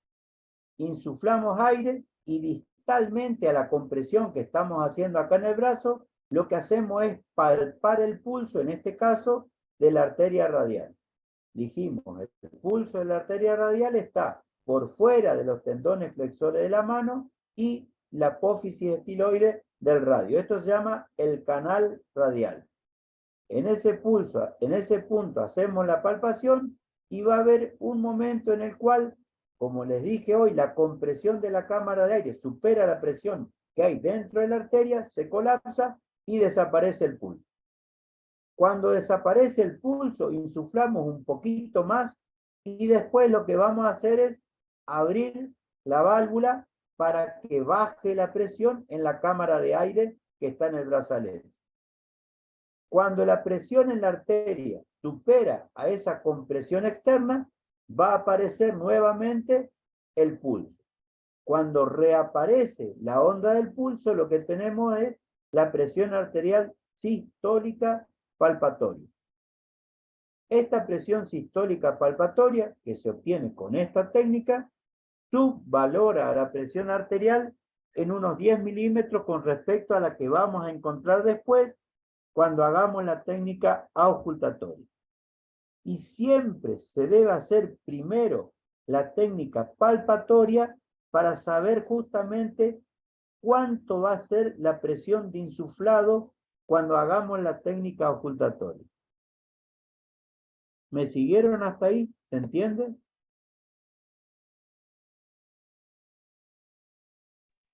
insuflamos aire y distalmente a la compresión que estamos haciendo acá en el brazo, lo que hacemos es palpar el pulso, en este caso, de la arteria radial. Dijimos, el pulso de la arteria radial está por fuera de los tendones flexores de la mano y la apófisis estiloide del radio. Esto se llama el canal radial. En ese punto hacemos la palpación y va a haber un momento en el cual, como les dije hoy, la compresión de la cámara de aire supera la presión que hay dentro de la arteria, se colapsa y desaparece el pulso. Cuando desaparece el pulso, insuflamos un poquito más y después lo que vamos a hacer es abrir la válvula para que baje la presión en la cámara de aire que está en el brazalete. Cuando la presión en la arteria supera a esa compresión externa, va a aparecer nuevamente el pulso. Cuando reaparece la onda del pulso, lo que tenemos es la presión arterial sistólica palpatoria. Esta presión sistólica palpatoria, que se obtiene con esta técnica, subvalora a la presión arterial en unos 10 milímetros con respecto a la que vamos a encontrar después cuando hagamos la técnica auscultatoria. Y siempre se debe hacer primero la técnica palpatoria para saber justamente cuánto va a ser la presión de insuflado cuando hagamos la técnica auscultatoria. ¿Me siguieron hasta ahí? ¿Se entiende?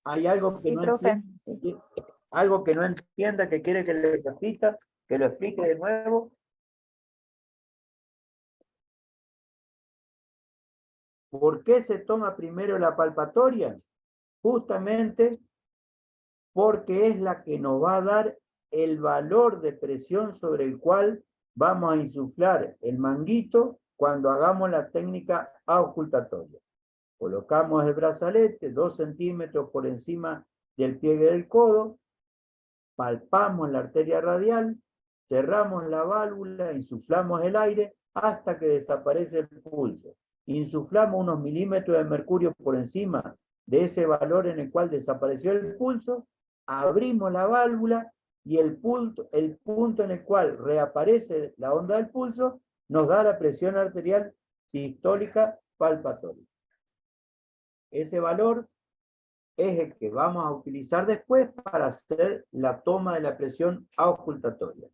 ¿Hay algo que Sí, no profe. entienda? ¿Algo que no entienda, que quiere que le repita, que lo explique de nuevo? ¿Por qué se toma primero la palpatoria? Justamente porque es la que nos va a dar el valor de presión sobre el cual vamos a insuflar el manguito cuando hagamos la técnica auscultatoria. Colocamos el brazalete 2 centímetros por encima del pliegue del codo, palpamos la arteria radial, cerramos la válvula, insuflamos el aire hasta que desaparece el pulso. Insuflamos unos milímetros de mercurio por encima de ese valor en el cual desapareció el pulso, abrimos la válvula y el punto en el cual reaparece la onda del pulso nos da la presión arterial sistólica palpatoria. Ese valor es el que vamos a utilizar después para hacer la toma de la presión auscultatoria,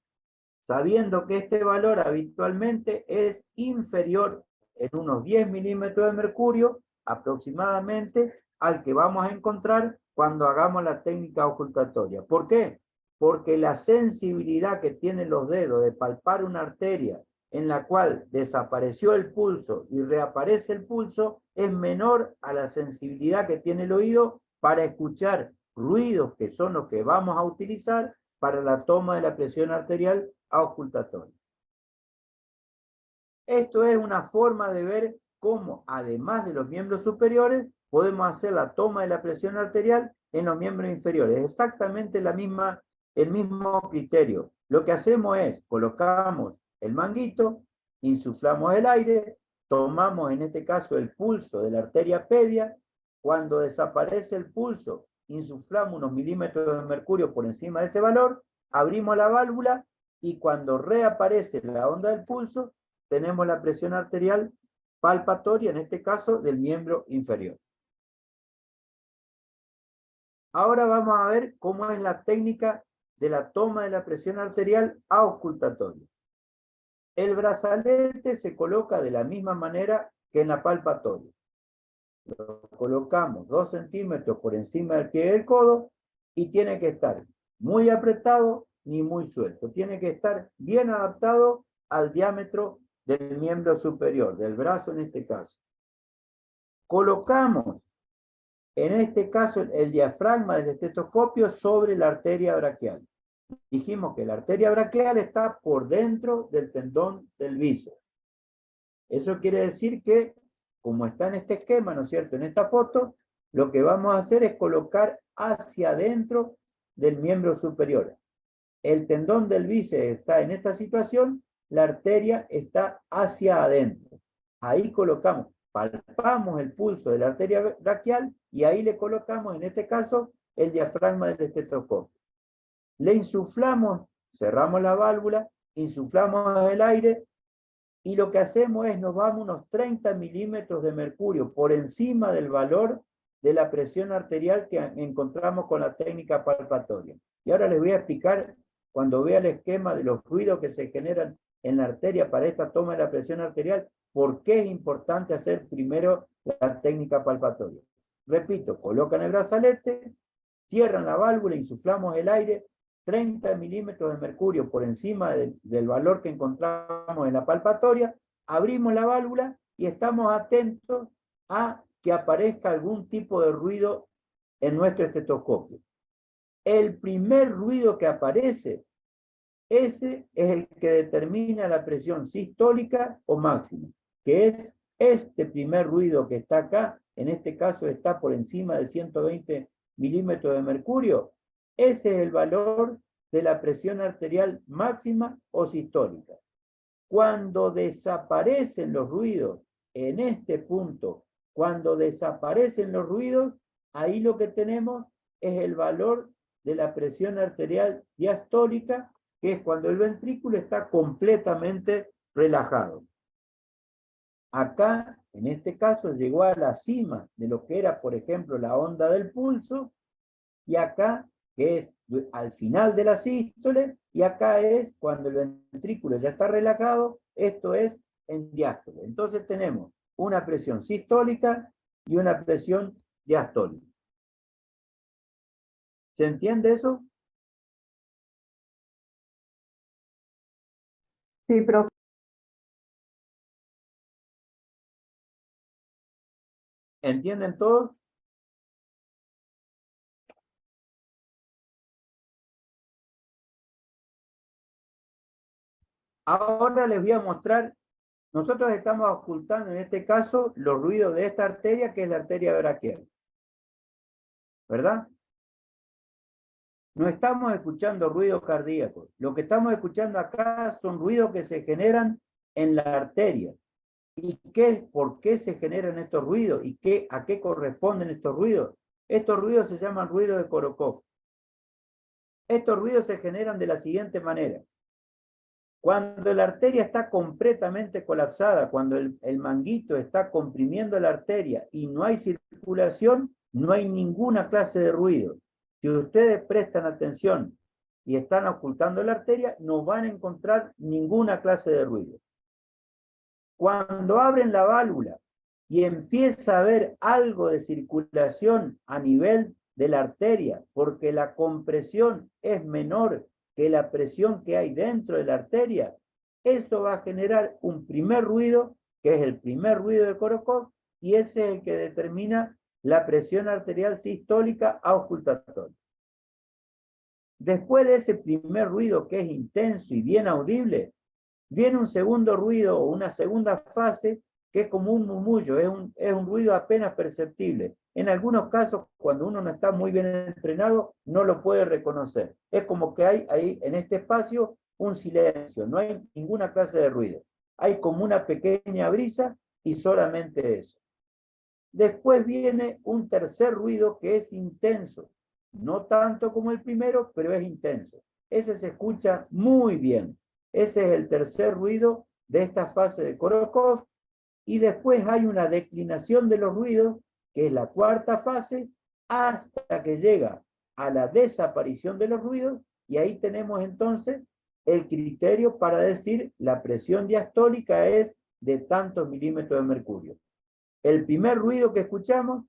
sabiendo que este valor habitualmente es inferior en unos 10 milímetros de mercurio aproximadamente al que vamos a encontrar cuando hagamos la técnica auscultatoria. ¿Por qué? Porque la sensibilidad que tienen los dedos de palpar una arteria en la cual desapareció el pulso y reaparece el pulso es menor a la sensibilidad que tiene el oído para escuchar ruidos que son los que vamos a utilizar para la toma de la presión arterial auscultatoria. Esto es una forma de ver cómo, además de los miembros superiores, podemos hacer la toma de la presión arterial en los miembros inferiores. Exactamente el mismo criterio. Lo que hacemos es, colocamos el manguito, insuflamos el aire, tomamos en este caso el pulso de la arteria pedia. Cuando desaparece el pulso, insuflamos unos milímetros de mercurio por encima de ese valor, abrimos la válvula y cuando reaparece la onda del pulso, tenemos la presión arterial palpatoria, en este caso del miembro inferior. Ahora vamos a ver cómo es la técnica de la toma de la presión arterial auscultatoria. El brazalete se coloca de la misma manera que en la palpatoria. Lo colocamos 2 centímetros por encima del pie del codo y tiene que estar muy apretado ni muy suelto. Tiene que estar bien adaptado al diámetro del miembro superior, del brazo en este caso. Colocamos, en este caso, el diafragma del estetoscopio sobre la arteria braquial. Dijimos que la arteria braquial está por dentro del tendón del bíceps. Eso quiere decir que, como está en este esquema, ¿no es cierto?, en esta foto, lo que vamos a hacer es colocar hacia adentro del miembro superior. El tendón del bíceps está en esta situación, la arteria está hacia adentro. Ahí colocamos, palpamos el pulso de la arteria braquial y ahí le colocamos, en este caso, el diafragma del estetoscopio. Le insuflamos, cerramos la válvula, insuflamos el aire y lo que hacemos es nos vamos unos 30 milímetros de mercurio por encima del valor de la presión arterial que encontramos con la técnica palpatoria. Y ahora les voy a explicar, cuando vea el esquema de los ruidos que se generan en la arteria para esta toma de la presión arterial, por qué es importante hacer primero la técnica palpatoria. Repito, colocan el brazalete, cierran la válvula, insuflamos el aire, 30 milímetros de mercurio por encima del valor que encontramos en la palpatoria, abrimos la válvula y estamos atentos a que aparezca algún tipo de ruido en nuestro estetoscopio. El primer ruido que aparece, ese es el que determina la presión sistólica o máxima, que es este primer ruido que está acá, en este caso está por encima de 120 milímetros de mercurio. Ese es el valor de la presión arterial máxima o sistólica. Cuando desaparecen los ruidos en este punto, cuando desaparecen los ruidos, ahí lo que tenemos es el valor de la presión arterial diastólica, que es cuando el ventrículo está completamente relajado. Acá, en este caso, llegó a la cima de lo que era, por ejemplo, la onda del pulso, y acá, que es al final de la sístole, y acá es cuando el ventrículo ya está relajado, esto es en diástole. Entonces tenemos una presión sistólica y una presión diastólica. ¿Se entiende eso? Sí, profe. ¿Entienden todos? Ahora les voy a mostrar, nosotros estamos ocultando en este caso los ruidos de esta arteria, que es la arteria braquial. ¿Verdad? No estamos escuchando ruidos cardíacos. Lo que estamos escuchando acá son ruidos que se generan en la arteria. ¿Y por qué se generan estos ruidos? ¿Y a qué corresponden estos ruidos? Estos ruidos se llaman ruidos de Korokov. Estos ruidos se generan de la siguiente manera. Cuando la arteria está completamente colapsada, cuando el manguito está comprimiendo la arteria y no hay circulación, no hay ninguna clase de ruido. Si ustedes prestan atención y están ocultando la arteria, no van a encontrar ninguna clase de ruido. Cuando abren la válvula y empieza a haber algo de circulación a nivel de la arteria, porque la compresión es menor que la presión que hay dentro de la arteria, eso va a generar un primer ruido, que es el primer ruido de Korokov, y ese es el que determina la presión arterial sistólica auscultatoria. Después de ese primer ruido que es intenso y bien audible, viene un segundo ruido o una segunda fase que es como un murmullo, es un ruido apenas perceptible. En algunos casos, cuando uno no está muy bien entrenado, no lo puede reconocer. Es como que hay ahí en este espacio un silencio, no hay ninguna clase de ruido. Hay como una pequeña brisa y solamente eso. Después viene un tercer ruido que es intenso, no tanto como el primero, pero es intenso. Ese se escucha muy bien. Ese es el tercer ruido de esta fase de Korokov. Y después hay una declinación de los ruidos, que es la cuarta fase, hasta que llega a la desaparición de los ruidos, y ahí tenemos entonces el criterio para decir la presión diastólica es de tantos milímetros de mercurio. El primer ruido que escuchamos,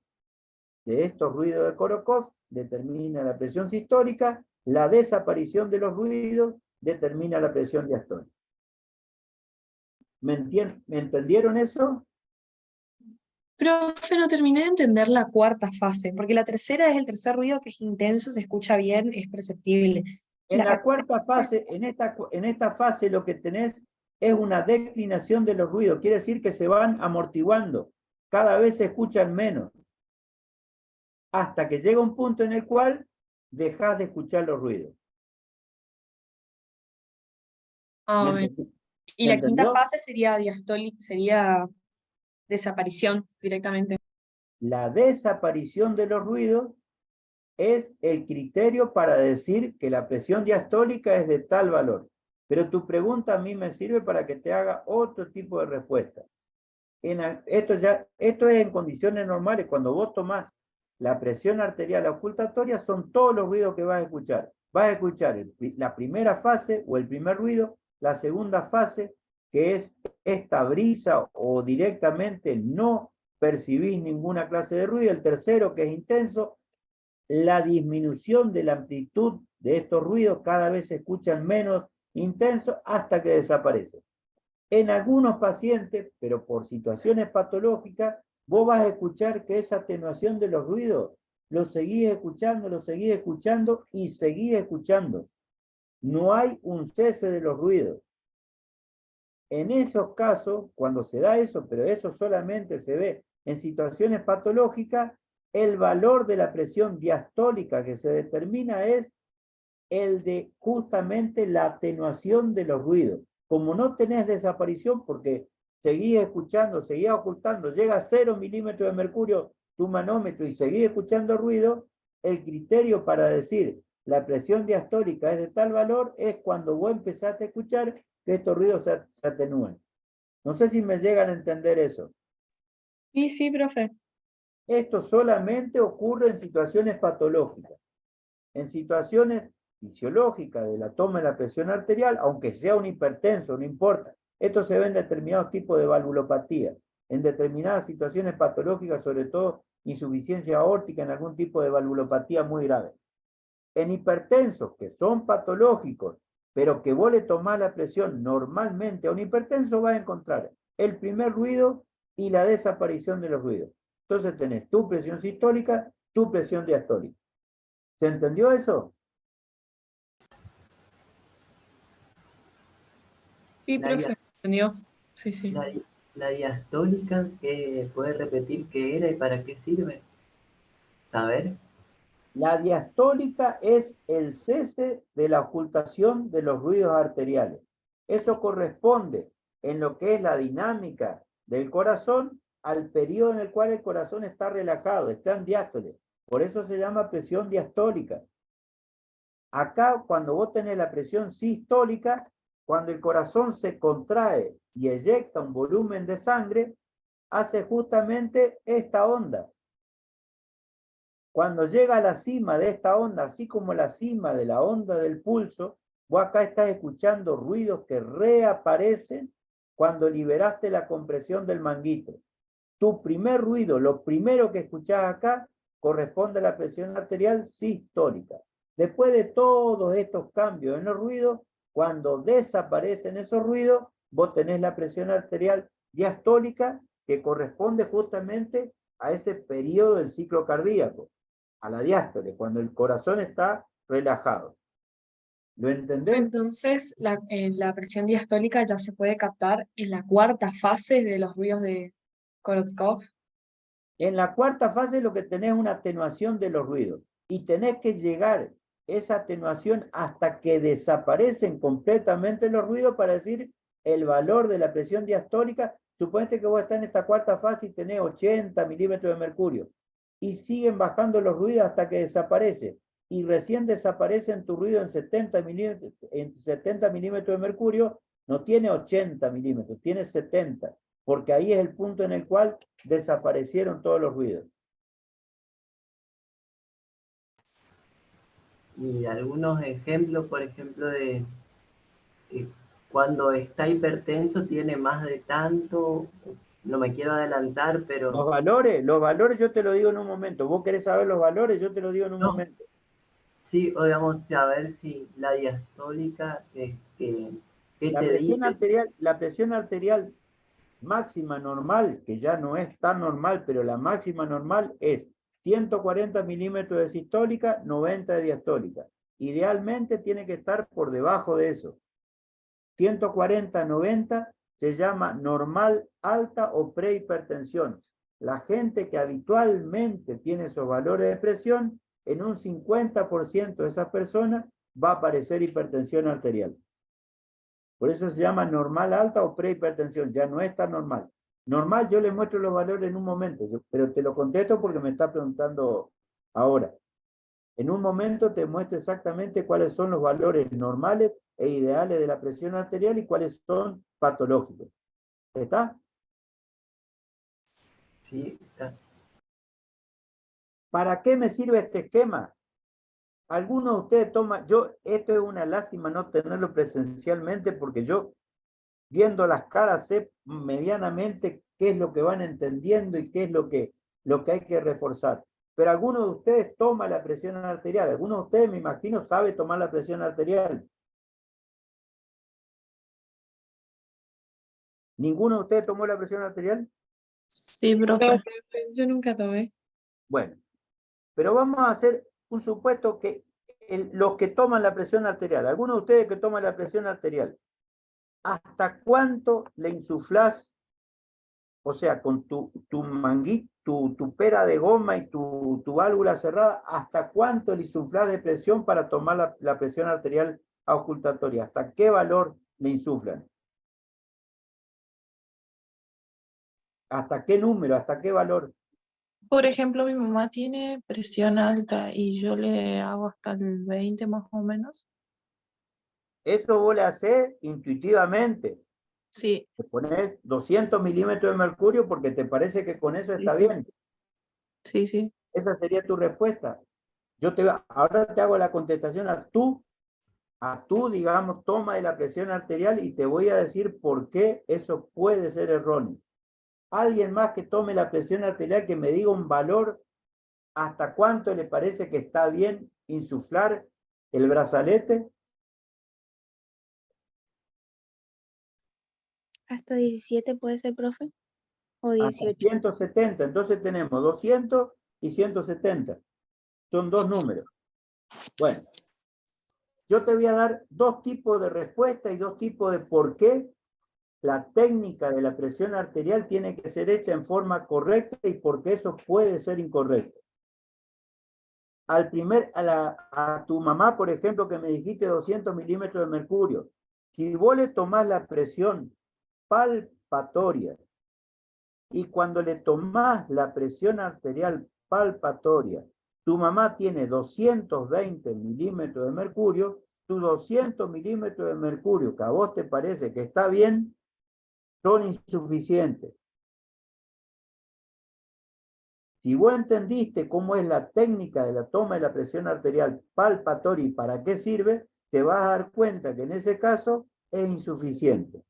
de estos ruidos de Korokov, determina la presión sistólica, la desaparición de los ruidos determina la presión diastólica. ¿Me entendieron eso? Profe, no terminé de entender la cuarta fase, porque la tercera es el tercer ruido que es intenso, se escucha bien, es perceptible. En la La, cuarta fase, en esta fase lo que tenés es una declinación de los ruidos, quiere decir que se van amortiguando, cada vez se escuchan menos, hasta que llega un punto en el cual dejas de escuchar los ruidos. ah, ¿Me y la quinta entendió? fase sería diastólica, sería desaparición directamente. La desaparición de los ruidos es el criterio para decir que la presión diastólica es de tal valor. Pero tu pregunta a mí me sirve para que te haga otro tipo de respuesta. Esto es en condiciones normales, cuando vos tomás la presión arterial ocultatoria, son todos los ruidos que vas a escuchar. Vas a escuchar la primera fase o el primer ruido, la segunda fase, que es esta brisa o directamente no percibís ninguna clase de ruido, el tercero que es intenso, la disminución de la amplitud de estos ruidos, cada vez se escuchan menos intensos hasta que desaparecen. En algunos pacientes, pero por situaciones patológicas, vos vas a escuchar que esa atenuación de los ruidos lo seguís escuchando y seguís escuchando. No hay un cese de los ruidos. En esos casos, cuando se da eso, pero eso solamente se ve en situaciones patológicas, el valor de la presión diastólica que se determina es el de justamente la atenuación de los ruidos. Como no tenés desaparición, porque seguís escuchando, seguís ocultando, llega a 0 milímetros de mercurio tu manómetro y seguís escuchando ruido, el criterio para decir la presión diastólica es de tal valor es cuando vos empezaste a escuchar que estos ruidos se atenúen. No sé si me llegan a entender eso. Sí, sí, profe. Esto solamente ocurre en situaciones patológicas. En situaciones fisiológicas de la toma de la presión arterial, aunque sea un hipertenso, no importa. Esto se ve en determinados tipos de valvulopatía, en determinadas situaciones patológicas, sobre todo insuficiencia aórtica, en algún tipo de valvulopatía muy grave. En hipertensos que son patológicos, pero que vos le tomás la presión normalmente a un hipertenso, vas a encontrar el primer ruido y la desaparición de los ruidos. Entonces tenés tu presión sistólica, tu presión diastólica. ¿Se entendió eso? Sí, La, profe, dia- entendió. Sí, sí. la diastólica, ¿puede repetir qué era y para qué sirve? Saber. La diastólica es el cese de la ocultación de los ruidos arteriales. Eso corresponde en lo que es la dinámica del corazón al periodo en el cual el corazón está relajado, está en diástole. Por eso se llama presión diastólica. Acá, cuando vos tenés la presión sistólica, cuando el corazón se contrae y eyecta un volumen de sangre, hace justamente esta onda. Cuando llega a la cima de esta onda, así como la cima de la onda del pulso, vos acá estás escuchando ruidos que reaparecen cuando liberaste la compresión del manguito. Tu primer ruido, lo primero que escuchás acá, corresponde a la presión arterial sistólica. Después de todos estos cambios en los ruidos, cuando desaparecen esos ruidos, vos tenés la presión arterial diastólica que corresponde justamente a ese periodo del ciclo cardíaco, a la diástole, cuando el corazón está relajado. ¿Lo entendés? Entonces, la presión diastólica ya se puede captar en la cuarta fase de los ruidos de Korotkov. En la cuarta fase lo que tenés es una atenuación de los ruidos y tenés que llegar esa atenuación hasta que desaparecen completamente los ruidos para decir el valor de la presión diastólica. Suponete que vos estás en esta cuarta fase y tenés 80 milímetros de mercurio y siguen bajando los ruidos hasta que desaparece y recién desaparecen tu ruido en 70 milímetros de mercurio, no tiene 80 milímetros, tiene 70, porque ahí es el punto en el cual desaparecieron todos los ruidos. Y algunos ejemplos, por ejemplo, de cuando está hipertenso tiene más de tanto, no me quiero adelantar, pero Los valores yo te lo digo en un momento. Vos querés saber los valores, yo te lo digo en un no, momento. sí, o digamos, a ver si la diastólica, ¿Qué La te presión dice? arterial, la presión arterial máxima normal, que ya no es tan normal, pero la máxima normal es 140 milímetros de sistólica, 90 de diastólica. Idealmente tiene que estar por debajo de eso. 140, 90 se llama normal alta o prehipertensión. La gente que habitualmente tiene esos valores de presión, en un 50% de esas personas va a aparecer hipertensión arterial. Por eso se llama normal alta o prehipertensión, ya no es tan normal. Normal, yo le muestro los valores en un momento, pero te lo contesto porque me está preguntando ahora. En un momento te muestro exactamente cuáles son los valores normales e ideales de la presión arterial y cuáles son patológicos. ¿Está? Sí, está. ¿Para qué me sirve este esquema? Algunos de ustedes toman, esto es una lástima no tenerlo presencialmente porque yo, viendo las caras, sé medianamente qué es lo que van entendiendo y qué es lo que hay que reforzar. Pero algunos de ustedes toman la presión arterial, algunos de ustedes, me imagino, saben tomar la presión arterial. ¿Ninguno de ustedes tomó la presión arterial? Sí, No, profe. profe, yo nunca tomé. Bueno, pero vamos a hacer un supuesto que los que toman la presión arterial, algunos de ustedes que toman la presión arterial, ¿hasta cuánto le insuflás? O sea, con tu manguito, tu pera de goma y tu válvula cerrada, ¿hasta cuánto le insuflás de presión para tomar la presión arterial auscultatoria? ¿Hasta qué valor le insuflan? ¿Hasta qué número? ¿Hasta qué valor? Por ejemplo, mi mamá tiene presión alta y yo le hago hasta el 20 más o menos. Eso vos le hacés intuitivamente. Sí, Te pones 200 milímetros de mercurio porque te parece que con eso está sí, bien. sí, sí. Esa sería tu respuesta. Ahora te hago la contestación a tú, digamos, toma de la presión arterial y te voy a decir por qué eso puede ser erróneo. Alguien más que tome la presión arterial que me diga un valor hasta cuánto le parece que está bien insuflar el brazalete. Hasta 17 puede ser, profe, o Hasta 18. 170. Entonces tenemos 200 y 170. Son dos números. Bueno, yo te voy a dar dos tipos de respuesta y dos tipos de por qué la técnica de la presión arterial tiene que ser hecha en forma correcta y por qué eso puede ser incorrecto. A tu mamá, por ejemplo, que me dijiste 200 milímetros de mercurio, si vos le tomás la presión palpatoria y cuando le tomás la presión arterial palpatoria, tu mamá tiene 220 milímetros de mercurio, tus 200 milímetros de mercurio que a vos te parece que está bien, son insuficientes. Si vos entendiste cómo es la técnica de la toma de la presión arterial palpatoria y para qué sirve, te vas a dar cuenta que en ese caso es insuficiente.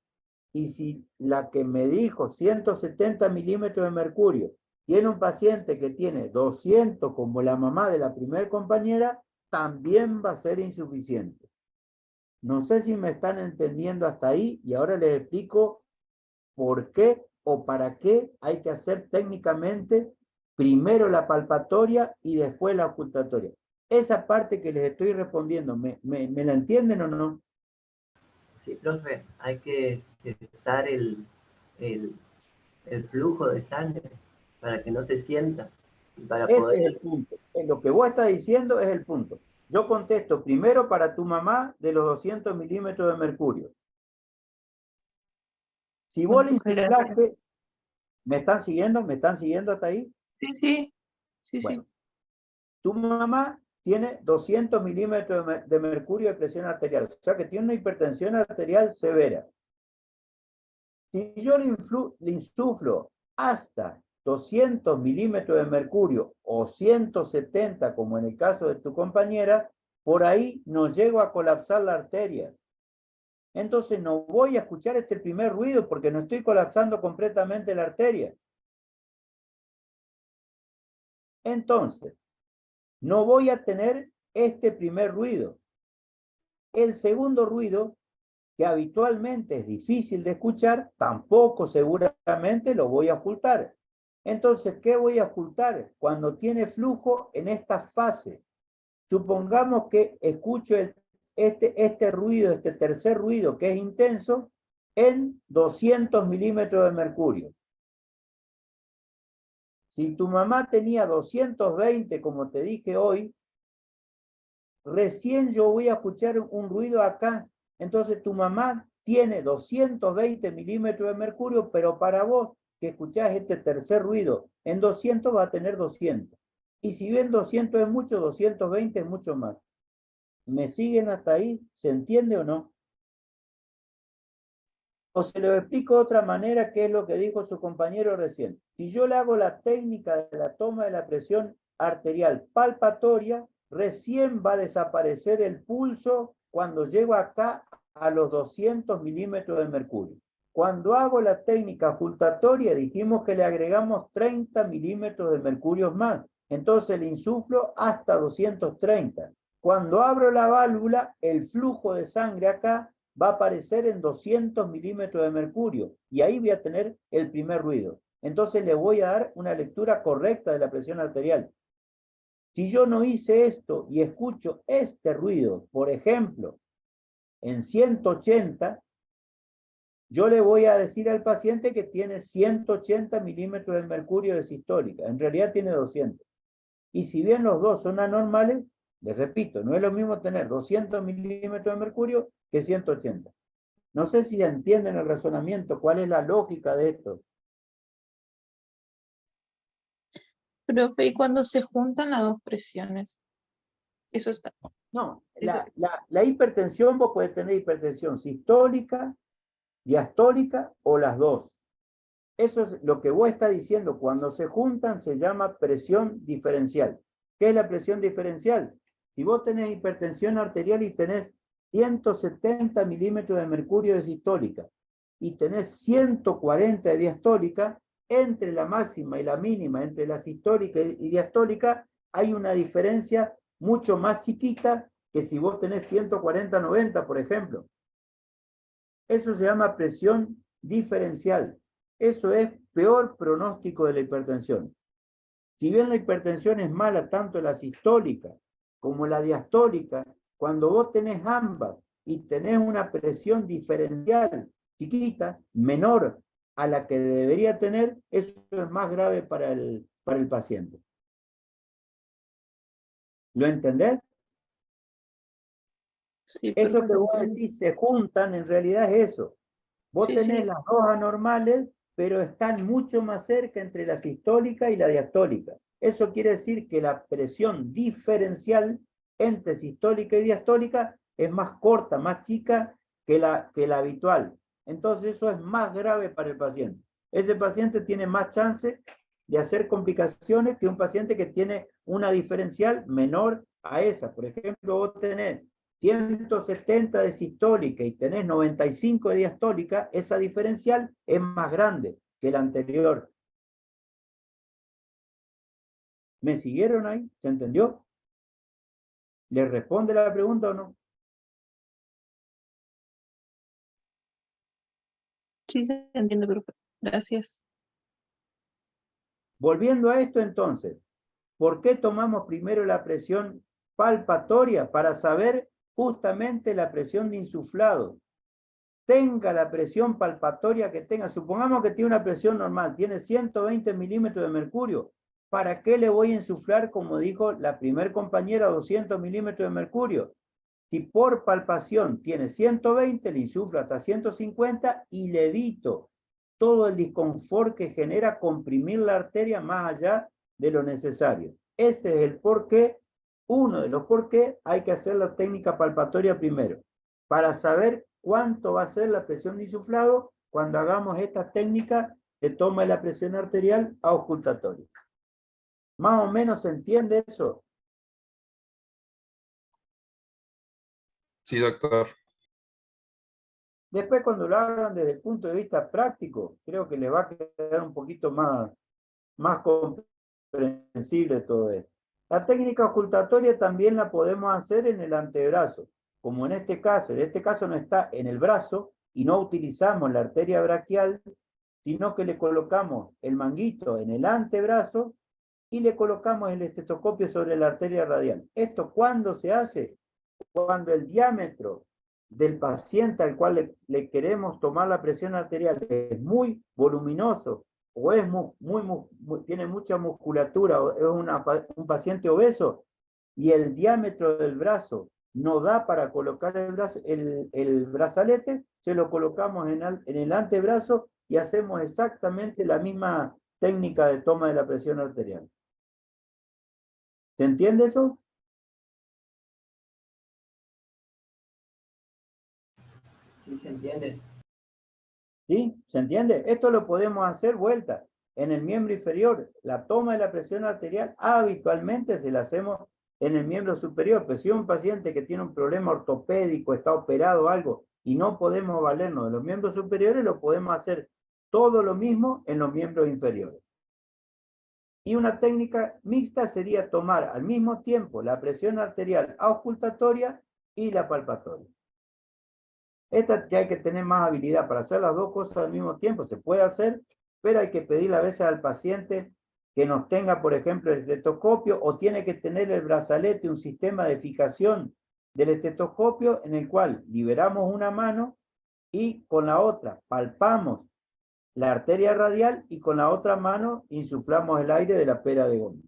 Y si la que me dijo 170 milímetros de mercurio tiene un paciente que tiene 200 como la mamá de la primer compañera, también va a ser insuficiente. No sé si me están entendiendo hasta ahí y ahora les explico por qué o para qué hay que hacer técnicamente primero la palpatoria y después la ocultatoria. Esa parte que les estoy respondiendo, ¿me la entienden o no? Sí, profe, hay que cesar el, el flujo de sangre para que no se sienta y para Ese es el poder. punto. Lo que vos estás diciendo es el punto. Yo contesto primero para tu mamá de los 200 milímetros de mercurio. Si vos le Gracias. insuflaste, ¿me están siguiendo? ¿Me están siguiendo hasta ahí? Sí, sí, sí, Bueno, sí. tu mamá tiene 200 milímetros de mercurio de presión arterial, o sea que tiene una hipertensión arterial severa. Si yo le insuflo hasta 200 milímetros de mercurio o 170, como en el caso de tu compañera, por ahí no llego a colapsar la arteria. Entonces no voy a escuchar este primer ruido porque no estoy colapsando completamente la arteria. Entonces, no voy a tener este primer ruido. El segundo ruido que habitualmente es difícil de escuchar, tampoco seguramente lo voy a ocultar. Entonces, ¿qué voy a ocultar? Cuando tiene flujo en esta fase. Supongamos que escucho este ruido, este tercer ruido que es intenso, en 200 milímetros de mercurio. Si tu mamá tenía 220, como te dije hoy, recién yo voy a escuchar un ruido acá. Entonces tu mamá tiene 220 milímetros de mercurio, pero para vos que escuchás este tercer ruido en 200 va a tener 200. Y si bien 200 es mucho, 220 es mucho más. ¿Me siguen hasta ahí? ¿Se entiende o no? O se lo explico de otra manera, que es lo que dijo su compañero recién. Si yo le hago la técnica de la toma de la presión arterial palpatoria, recién va a desaparecer el pulso cuando llego acá a los 200 milímetros de mercurio. Cuando hago la técnica auscultatoria, dijimos que le agregamos 30 milímetros de mercurio más. Entonces le insuflo hasta 230. Cuando abro la válvula, el flujo de sangre acá va a aparecer en 200 milímetros de mercurio y ahí voy a tener el primer ruido. Entonces le voy a dar una lectura correcta de la presión arterial. Si yo no hice esto y escucho este ruido, por ejemplo, en 180, yo le voy a decir al paciente que tiene 180 milímetros de mercurio de sistólica. En realidad tiene 200. Y si bien los dos son anormales, les repito, no es lo mismo tener 200 milímetros de mercurio que 180. No sé si entienden el razonamiento, cuál es la lógica de esto. Profe, ¿y cuando se juntan las dos presiones? Eso está. No, la hipertensión, vos podés tener hipertensión sistólica, diastólica o las dos. Eso es lo que vos estás diciendo. Cuando se juntan se llama presión diferencial. ¿Qué es la presión diferencial? Si vos tenés hipertensión arterial y tenés 170 milímetros de mercurio de sistólica y tenés 140 de diastólica, entre la máxima y la mínima, entre la sistólica y diastólica, hay una diferencia mucho más chiquita que si vos tenés 140-90, por ejemplo. Eso se llama presión diferencial. Eso es peor pronóstico de la hipertensión. Si bien la hipertensión es mala, tanto la sistólica como la diastólica, cuando vos tenés ambas y tenés una presión diferencial chiquita, menor a la que debería tener, eso es más grave para el paciente. ¿Lo entendés? Sí, Eso que vos decís se juntan, en realidad es eso. Vos tenés las dos anormales, pero están mucho más cerca entre la sistólica y la diastólica. Eso quiere decir que la presión diferencial entre sistólica y diastólica es más corta, más chica que la habitual. Entonces eso es más grave para el paciente. Ese paciente tiene más chance de hacer complicaciones que un paciente que tiene una diferencial menor a esa. Por ejemplo, vos tenés 170 de sistólica y tenés 95 de diastólica, esa diferencial es más grande que la anterior. ¿Me siguieron ahí? ¿Se entendió? ¿Le responde la pregunta o no? Sí, se entiende, profe. Gracias. Volviendo a esto entonces, ¿por qué tomamos primero la presión palpatoria? Para saber justamente la presión de insuflado. Tenga la presión palpatoria que tenga, supongamos que tiene una presión normal, tiene 120 milímetros de mercurio, ¿para qué le voy a insuflar, como dijo la primer compañera, 200 milímetros de mercurio? Si por palpación tiene 120, le insuflo hasta 150 y le evito todo el disconfort que genera comprimir la arteria más allá de lo necesario. Ese es el por qué, uno de los por qué hay que hacer la técnica palpatoria primero, para saber cuánto va a ser la presión de insuflado cuando hagamos esta técnica de toma de la presión arterial auscultatoria. ¿Más o menos se entiende eso? Sí, doctor. Después, cuando lo hagan desde el punto de vista práctico, creo que les va a quedar un poquito más comprensible todo esto. La técnica auscultatoria también la podemos hacer en el antebrazo, como en este caso no está en el brazo y no utilizamos la arteria braquial, sino que le colocamos el manguito en el antebrazo y le colocamos el estetoscopio sobre la arteria radial. ¿Esto cuándo se hace? Cuando el diámetro del paciente al cual le queremos tomar la presión arterial es muy voluminoso o es tiene mucha musculatura o es un paciente obeso y el diámetro del brazo no da para colocar el brazalete, se lo colocamos en el antebrazo y hacemos exactamente la misma técnica de toma de la presión arterial. ¿Se entiende eso? Sí, se entiende. ¿Sí? ¿Se entiende? Esto lo podemos hacer vuelta. En el miembro inferior, la toma de la presión arterial habitualmente se la hacemos en el miembro superior. Pero si un paciente que tiene un problema ortopédico, está operado o algo, y no podemos valernos de los miembros superiores, lo podemos hacer todo lo mismo en los miembros inferiores. Y una técnica mixta sería tomar al mismo tiempo la presión arterial auscultatoria y la palpatoria. Esta ya hay que tener más habilidad para hacer las dos cosas al mismo tiempo. Se puede hacer, pero hay que pedirle a veces al paciente que nos tenga, por ejemplo, el estetoscopio o tiene que tener el brazalete, un sistema de fijación del estetoscopio en el cual liberamos una mano y con la otra palpamos la arteria radial y con la otra mano insuflamos el aire de la pera de goma.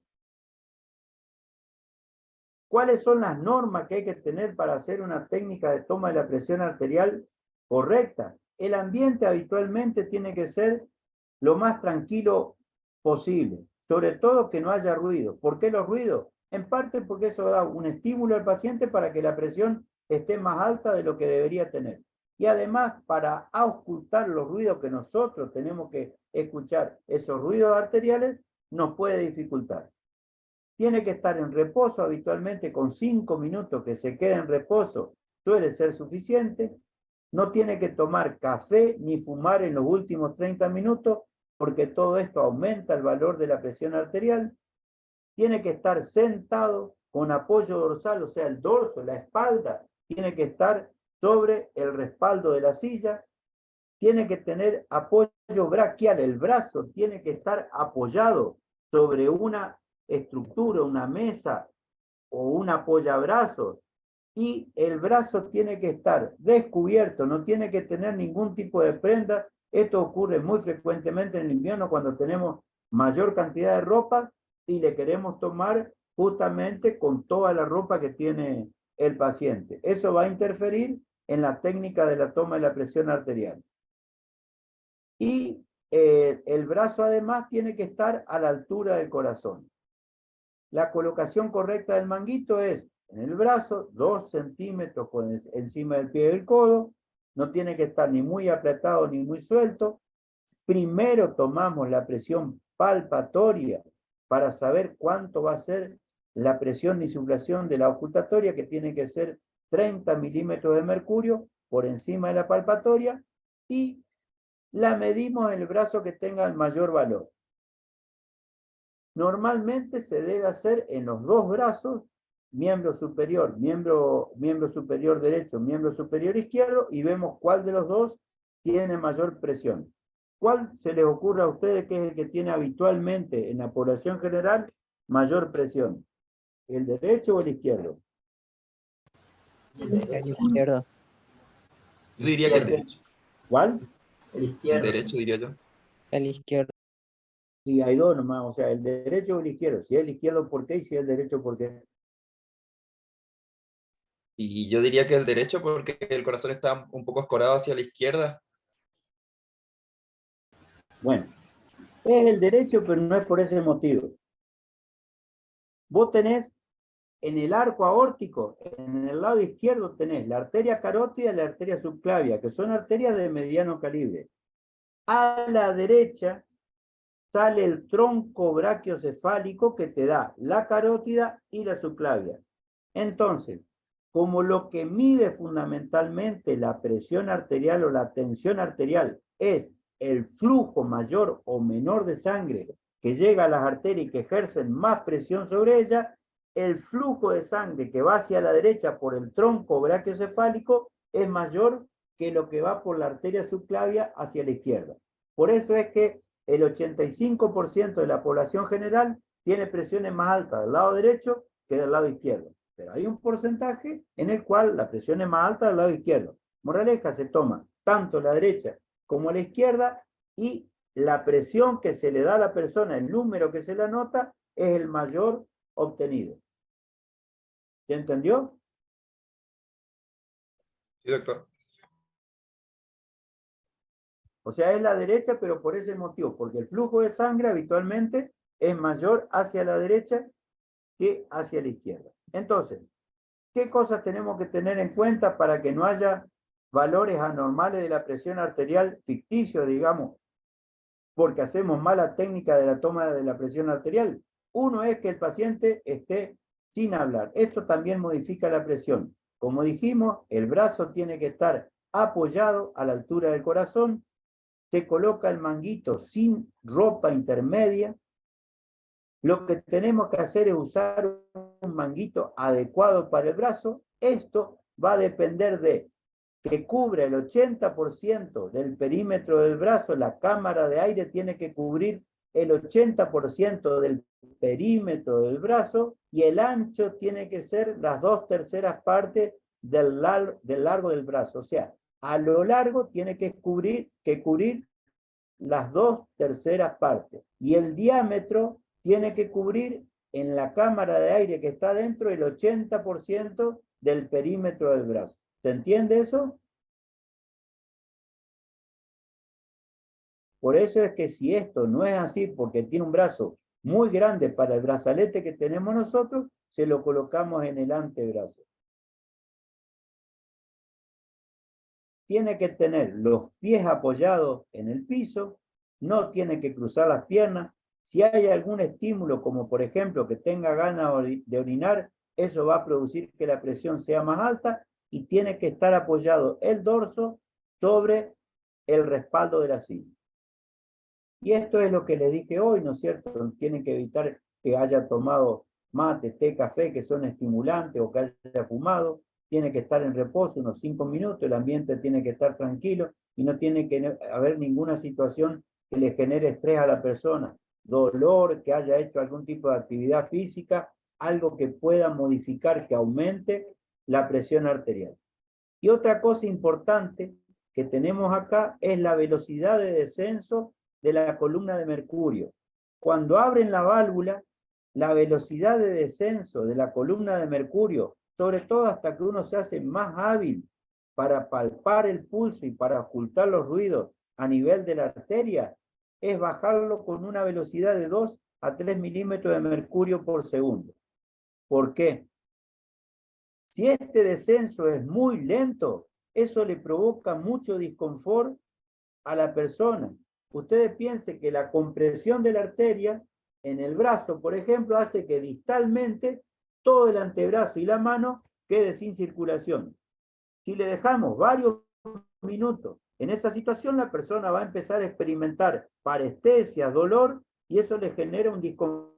¿Cuáles son las normas que hay que tener para hacer una técnica de toma de la presión arterial correcta? El ambiente habitualmente tiene que ser lo más tranquilo posible, sobre todo que no haya ruido. ¿Por qué los ruidos? En parte porque eso da un estímulo al paciente para que la presión esté más alta de lo que debería tener. Y además, para auscultar los ruidos que nosotros tenemos que escuchar, esos ruidos arteriales, nos puede dificultar. Tiene que estar en reposo habitualmente con 5 minutos que se quede en reposo, suele ser suficiente. No tiene que tomar café ni fumar en los últimos 30 minutos porque todo esto aumenta el valor de la presión arterial. Tiene que estar sentado con apoyo dorsal, o sea, el dorso, la espalda, tiene que estar sobre el respaldo de la silla. Tiene que tener apoyo braquial, el brazo tiene que estar apoyado sobre una estructura, una mesa o un apoyabrazos, y el brazo tiene que estar descubierto, no tiene que tener ningún tipo de prenda. Esto ocurre muy frecuentemente en el invierno cuando tenemos mayor cantidad de ropa y le queremos tomar justamente con toda la ropa que tiene el paciente. Eso va a interferir en la técnica de la toma de la presión arterial. Y el brazo además tiene que estar a la altura del corazón. La colocación correcta del manguito es en el brazo, 2 centímetros encima del pie del codo, no tiene que estar ni muy apretado ni muy suelto. Primero tomamos la presión palpatoria para saber cuánto va a ser la presión de insuflación de la auscultatoria, que tiene que ser 30 milímetros de mercurio por encima de la palpatoria, y la medimos en el brazo que tenga el mayor valor. Normalmente se debe hacer en los dos brazos, miembro superior superior derecho, miembro superior izquierdo, y vemos cuál de los dos tiene mayor presión. ¿Cuál se les ocurre a ustedes que es el que tiene habitualmente en la población general mayor presión? ¿El derecho o el izquierdo? El El izquierdo. Yo diría que el derecho. ¿Cuál? El El izquierdo. derecho, diría yo. El izquierdo. Y hay dos nomás, o sea, el derecho o el izquierdo. Si es el izquierdo, ¿por qué? Y si es el derecho, ¿por qué? Y yo diría que el derecho porque el corazón está un poco escorado hacia la izquierda. Bueno, es el derecho, pero no es por ese motivo. Vos tenés en el arco aórtico, en el lado izquierdo tenés la arteria carótida y la arteria subclavia, que son arterias de mediano calibre. A la derecha sale el tronco brachiocefálico que te da la carótida y la subclavia. Entonces, como lo que mide fundamentalmente la presión arterial o la tensión arterial es el flujo mayor o menor de sangre que llega a las arterias y que ejercen más presión sobre ellas, el flujo de sangre que va hacia la derecha por el tronco brachiocefálico es mayor que lo que va por la arteria subclavia hacia la izquierda. Por eso es que el 85% de la población general tiene presiones más altas del lado derecho que del lado izquierdo. Pero hay un porcentaje en el cual la presión es más alta del lado izquierdo. Moraleja, se toma tanto la derecha como la izquierda y la presión que se le da a la persona, el número que se le anota, es el mayor obtenido. ¿Se entendió? Sí, doctor. O sea, es la derecha, pero por ese motivo, porque el flujo de sangre habitualmente es mayor hacia la derecha que hacia la izquierda. Entonces, ¿qué cosas tenemos que tener en cuenta para que no haya valores anormales de la presión arterial ficticio, digamos, porque hacemos mala técnica de la toma de la presión arterial? Uno es que el paciente esté sin hablar. Esto también modifica la presión. Como dijimos, el brazo tiene que estar apoyado a la altura del corazón, se coloca el manguito sin ropa intermedia. Lo que tenemos que hacer es usar un manguito adecuado para el brazo. Esto va a depender de que cubra el 80% del perímetro del brazo. La cámara de aire tiene que cubrir el 80% del perímetro del brazo y el ancho tiene que ser las 2/3 partes del largo del brazo. O sea, a lo largo tiene que cubrir las 2/3 partes. Y el diámetro tiene que cubrir en la cámara de aire que está dentro el 80% del perímetro del brazo. ¿Se entiende eso? Por eso es que si esto no es así, porque tiene un brazo muy grande para el brazalete que tenemos nosotros, se lo colocamos en el antebrazo. Tiene que tener los pies apoyados en el piso, no tiene que cruzar las piernas. Si hay algún estímulo, como por ejemplo que tenga ganas de orinar, eso va a producir que la presión sea más alta y tiene que estar apoyado el dorso sobre el respaldo de la silla. Y esto es lo que les dije hoy, ¿no es cierto? Tienen que evitar que haya tomado mate, té, café, que son estimulantes, o que haya fumado. Tiene que estar en reposo unos 5 minutos, el ambiente tiene que estar tranquilo y no tiene que haber ninguna situación que le genere estrés a la persona, dolor, que haya hecho algún tipo de actividad física, algo que pueda modificar, que aumente la presión arterial. Y otra cosa importante que tenemos acá es la velocidad de descenso de la columna de mercurio. Cuando abren la válvula, la velocidad de descenso de la columna de mercurio, sobre todo hasta que uno se hace más hábil para palpar el pulso y para ocultar los ruidos a nivel de la arteria, es bajarlo con una velocidad de 2 a 3 milímetros de mercurio por segundo. ¿Por qué? Si este descenso es muy lento, eso le provoca mucho disconfort a la persona. Ustedes piensen que la compresión de la arteria en el brazo, por ejemplo, hace que distalmente todo el antebrazo y la mano quede sin circulación. Si le dejamos varios minutos en esa situación, la persona va a empezar a experimentar parestesias, dolor, y eso le genera un disconfort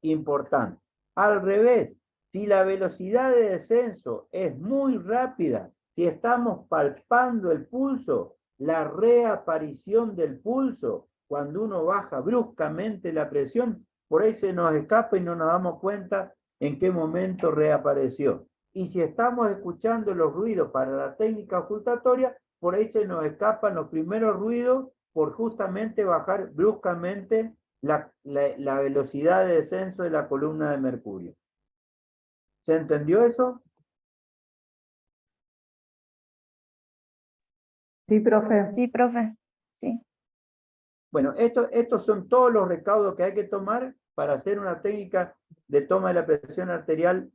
importante. Al revés, si la velocidad de descenso es muy rápida, si estamos palpando el pulso, la reaparición del pulso, cuando uno baja bruscamente la presión, por ahí se nos escapa y no nos damos cuenta en qué momento reapareció. Y si estamos escuchando los ruidos para la técnica ocultatoria, por ahí se nos escapan los primeros ruidos por justamente bajar bruscamente la velocidad de descenso de la columna de mercurio. ¿Se entendió eso? Sí, profe. Sí, profe. Sí. Bueno, estos son todos los recaudos que hay que tomar para hacer una técnica de toma de la presión arterial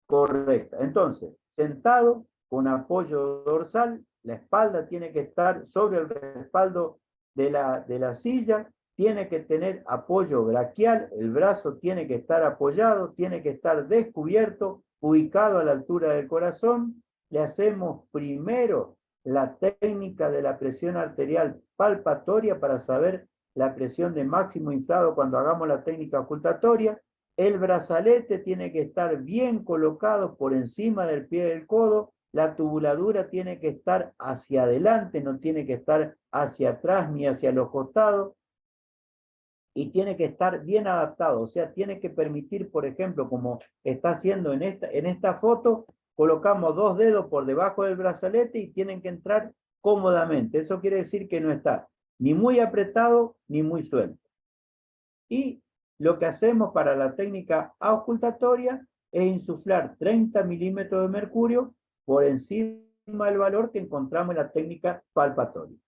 correcta. Entonces, sentado con apoyo dorsal, la espalda tiene que estar sobre el respaldo de la silla, tiene que tener apoyo braquial, el brazo tiene que estar apoyado, tiene que estar descubierto, ubicado a la altura del corazón. Le hacemos primero la técnica de la presión arterial palpatoria para saber la presión de máximo inflado cuando hagamos la técnica ocultatoria. El brazalete tiene que estar bien colocado por encima del pie del codo. La tubuladura tiene que estar hacia adelante, no tiene que estar hacia atrás ni hacia los costados. Y tiene que estar bien adaptado, o sea, tiene que permitir, por ejemplo, como está haciendo en esta foto, colocamos 2 dedos por debajo del brazalete y tienen que entrar cómodamente. Eso quiere decir que no está ni muy apretado ni muy suelto. Y lo que hacemos para la técnica auscultatoria es insuflar 30 milímetros de mercurio por encima del valor que encontramos en la técnica palpatoria.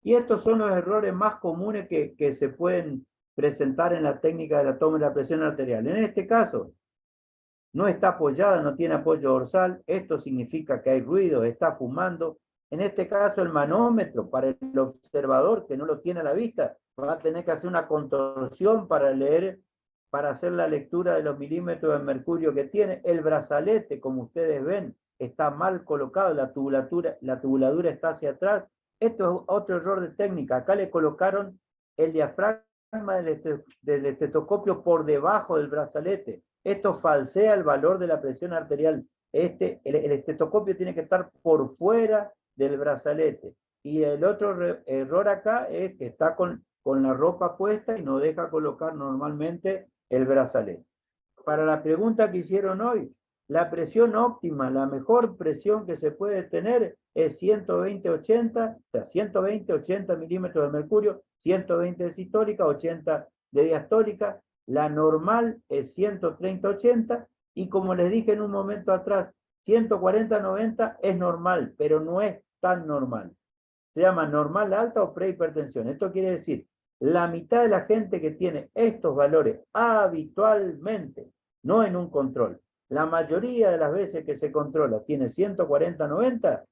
Y estos son los errores más comunes que se pueden presentar en la técnica de la toma de la presión arterial. En este caso, no está apoyada, no tiene apoyo dorsal. Esto significa que hay ruido, está fumando. En este caso, el manómetro para el observador que no lo tiene a la vista va a tener que hacer una contorsión para leer, para hacer la lectura de los milímetros de mercurio que tiene. El brazalete, como ustedes ven, está mal colocado, la tubuladura está hacia atrás. Esto es otro error de técnica. Acá le colocaron el diafragma del estetoscopio por debajo del brazalete. Esto falsea el valor de la presión arterial. El estetoscopio tiene que estar por fuera del brazalete. Y el otro error acá es que está con la ropa puesta y no deja colocar normalmente el brazalete. Para la pregunta que hicieron hoy, la presión óptima, la mejor presión que se puede tener es 120-80, o sea, 120-80 milímetros de mercurio, 120 de sistólica, 80 de diastólica. La normal es 130-80 y como les dije en un momento atrás, 140-90 es normal, pero no es tan normal. Se llama normal alta o prehipertensión. Esto quiere decir, la mitad de la gente que tiene estos valores habitualmente, no en un control, la mayoría de las veces que se controla tiene 140-90,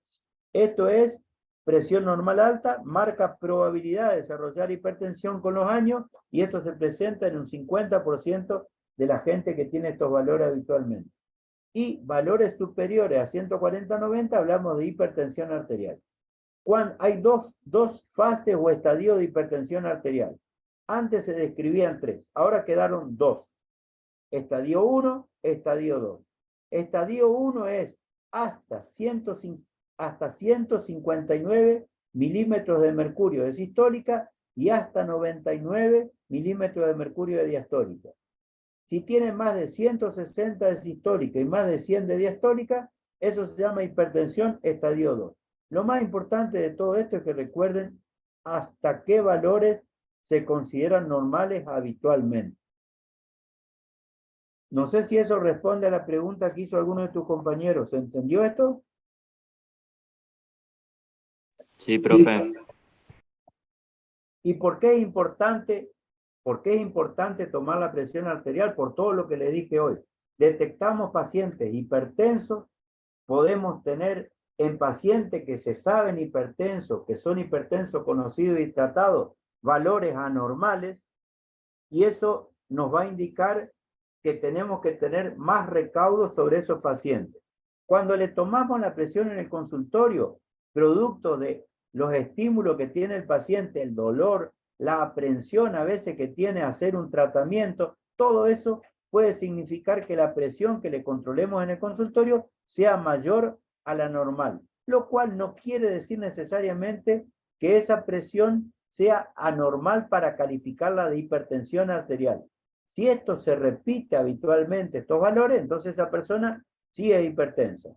esto es presión normal alta, marca probabilidad de desarrollar hipertensión con los años y esto se presenta en un 50% de la gente que tiene estos valores habitualmente. Y valores superiores a 140-90 hablamos de hipertensión arterial. Hay dos fases o estadios de hipertensión arterial. Antes se describían 3, ahora quedaron 2. Estadio 1, estadio 2. Estadio 1 es hasta 159 milímetros de mercurio de sistólica y hasta 99 milímetros de mercurio de diastólica. Si tiene más de 160 de sistólica y más de 100 de diastólica, eso se llama hipertensión estadio 2. Lo más importante de todo esto es que recuerden hasta qué valores se consideran normales habitualmente. No sé si eso responde a la pregunta que hizo alguno de tus compañeros. ¿Se entendió esto? Sí, profe. ¿Y por qué es importante? ¿Por qué es importante tomar la presión arterial? Por todo lo que le dije hoy. Detectamos pacientes hipertensos, podemos tener en pacientes que se saben hipertensos, que son hipertensos conocidos y tratados, valores anormales, y eso nos va a indicar que tenemos que tener más recaudos sobre esos pacientes. Cuando le tomamos la presión en el consultorio, producto de los estímulos que tiene el paciente, el dolor, la aprensión a veces que tiene a hacer un tratamiento, todo eso puede significar que la presión que le controlemos en el consultorio sea mayor a la normal, lo cual no quiere decir necesariamente que esa presión sea anormal para calificarla de hipertensión arterial. Si esto se repite habitualmente, estos valores, entonces esa persona sí es hipertensa.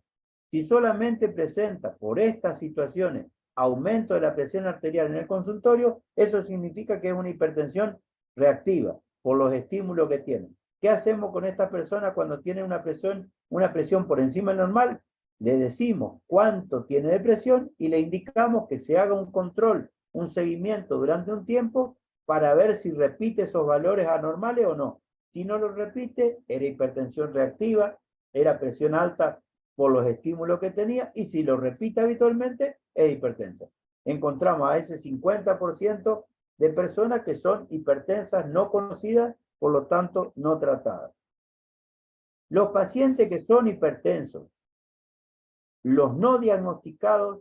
Si solamente presenta por estas situaciones aumento de la presión arterial en el consultorio, eso significa que es una hipertensión reactiva por los estímulos que tiene. ¿Qué hacemos con esta persona cuando tiene una presión por encima del normal? Le decimos cuánto tiene de presión y le indicamos que se haga un control, un seguimiento durante un tiempo para ver si repite esos valores anormales o no. Si no los repite, era hipertensión reactiva, era presión alta por los estímulos que tenía, y si lo repite habitualmente, es hipertensa. Encontramos a ese 50% de personas que son hipertensas no conocidas, por lo tanto, no tratadas. Los pacientes que son hipertensos, los no diagnosticados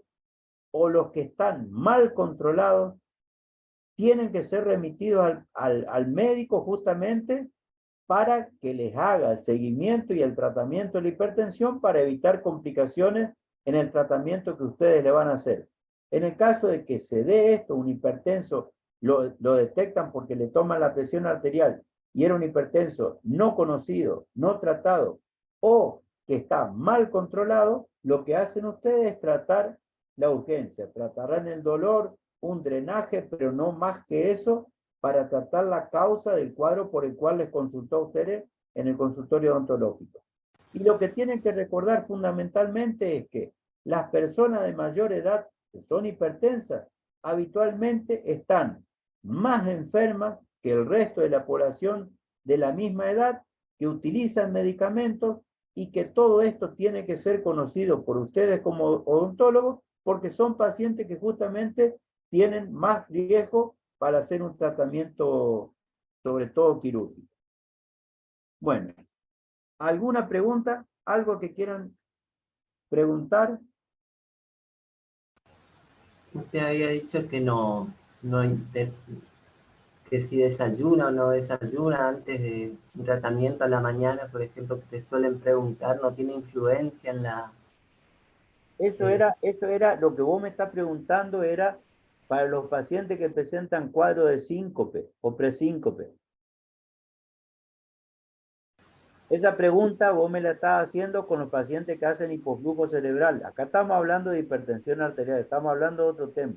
o los que están mal controlados, tienen que ser remitidos al médico justamente para que les haga el seguimiento y el tratamiento de la hipertensión para evitar complicaciones en el tratamiento que ustedes le van a hacer. En el caso de que se dé esto, un hipertenso, lo detectan porque le toman la presión arterial y era un hipertenso no conocido, no tratado, o que está mal controlado, lo que hacen ustedes es tratar la urgencia, tratarán el dolor, un drenaje, pero no más que eso, para tratar la causa del cuadro por el cual les consultó a ustedes en el consultorio odontológico. Y lo que tienen que recordar fundamentalmente es que las personas de mayor edad que son hipertensas habitualmente están más enfermas que el resto de la población de la misma edad, que utilizan medicamentos, y que todo esto tiene que ser conocido por ustedes como odontólogos, porque son pacientes que justamente tienen más riesgo para hacer un tratamiento, sobre todo quirúrgico. Bueno, ¿alguna pregunta? ¿Algo que quieran preguntar? Usted había dicho que que si desayuna o no desayuna antes de un tratamiento a la mañana, por ejemplo, que te suelen preguntar, no tiene influencia en la... Eso era lo que vos me estás preguntando, era para los pacientes que presentan cuadro de síncope o presíncope. Esa pregunta vos me la estás haciendo con los pacientes que hacen hipoflujo cerebral. Acá estamos hablando de hipertensión arterial, estamos hablando de otro tema.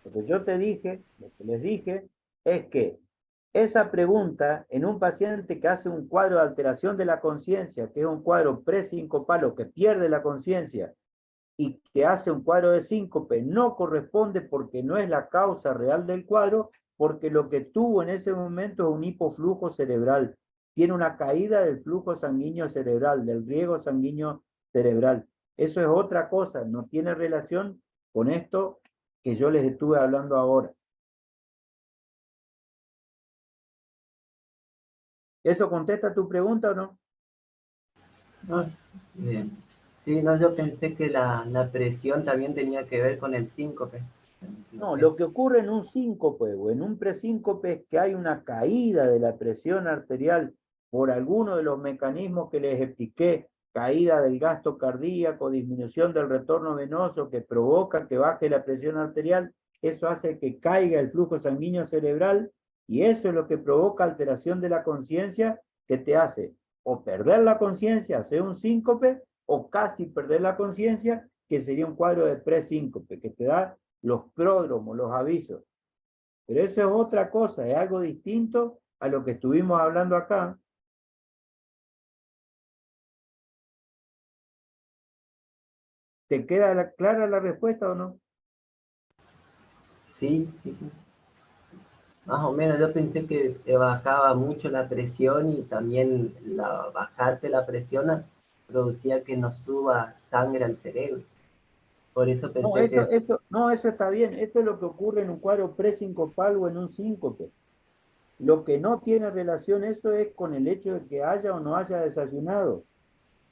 Lo que yo te dije, lo que les dije, es que esa pregunta en un paciente que hace un cuadro de alteración de la conciencia, que es un cuadro presincopal o que pierde la conciencia, y que hace un cuadro de síncope, no corresponde porque no es la causa real del cuadro, porque lo que tuvo en ese momento es un hipoflujo cerebral. Tiene una caída del flujo sanguíneo cerebral, del riego sanguíneo cerebral. Eso es otra cosa, no tiene relación con esto que yo les estuve hablando ahora. ¿Eso contesta tu pregunta o no? No, bien. Sí, no, yo pensé que la presión también tenía que ver con el síncope. No, lo que ocurre en un síncope o en un presíncope es que hay una caída de la presión arterial por alguno de los mecanismos que les expliqué, caída del gasto cardíaco, disminución del retorno venoso que provoca que baje la presión arterial, eso hace que caiga el flujo sanguíneo cerebral y eso es lo que provoca alteración de la conciencia que te hace o perder la conciencia, hacer un síncope, o casi perder la conciencia, que sería un cuadro de presíncope, que te da los pródromos, los avisos. Pero eso es otra cosa, es algo distinto a lo que estuvimos hablando acá. ¿Te queda clara la respuesta o no? Sí, sí, sí. Más o menos, yo pensé que te bajaba mucho la presión y también bajarte la presión producía que no suba sangre al cerebro. Por eso No, pensé que... eso está bien. Eso es lo que ocurre en un cuadro presincopal o en un síncope. Lo que no tiene relación eso es con el hecho de que haya o no haya desayunado,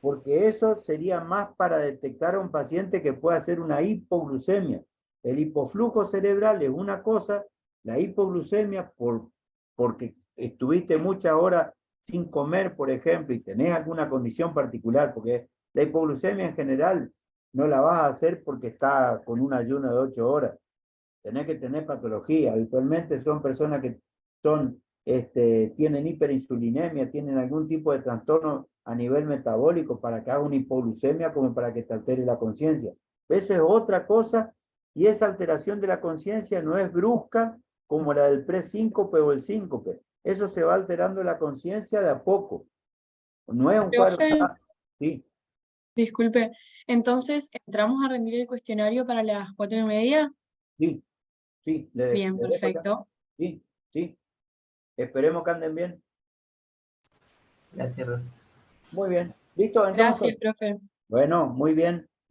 porque eso sería más para detectar a un paciente que pueda hacer una hipoglucemia. El hipoflujo cerebral es una cosa, la hipoglucemia porque estuviste muchas horas sin comer, por ejemplo, y tenés alguna condición particular, porque la hipoglucemia en general no la vas a hacer porque está con un ayuno de 8 horas. Tenés que tener patología. Habitualmente son personas que tienen hiperinsulinemia, tienen algún tipo de trastorno a nivel metabólico para que haga una hipoglucemia como para que te altere la conciencia. Eso es otra cosa y esa alteración de la conciencia no es brusca como la del presíncope o el síncope. Eso se va alterando la conciencia de a poco. No es un cuadro... Profe, Sí, disculpe, entonces, ¿entramos a rendir el cuestionario para las 4:30? sí, sí. Bien, le dejo ya. perfecto. Sí, sí. Esperemos que anden bien. Gracias, Ros. Muy bien. ¿Listo entonces? Gracias, profe. Bueno, muy bien.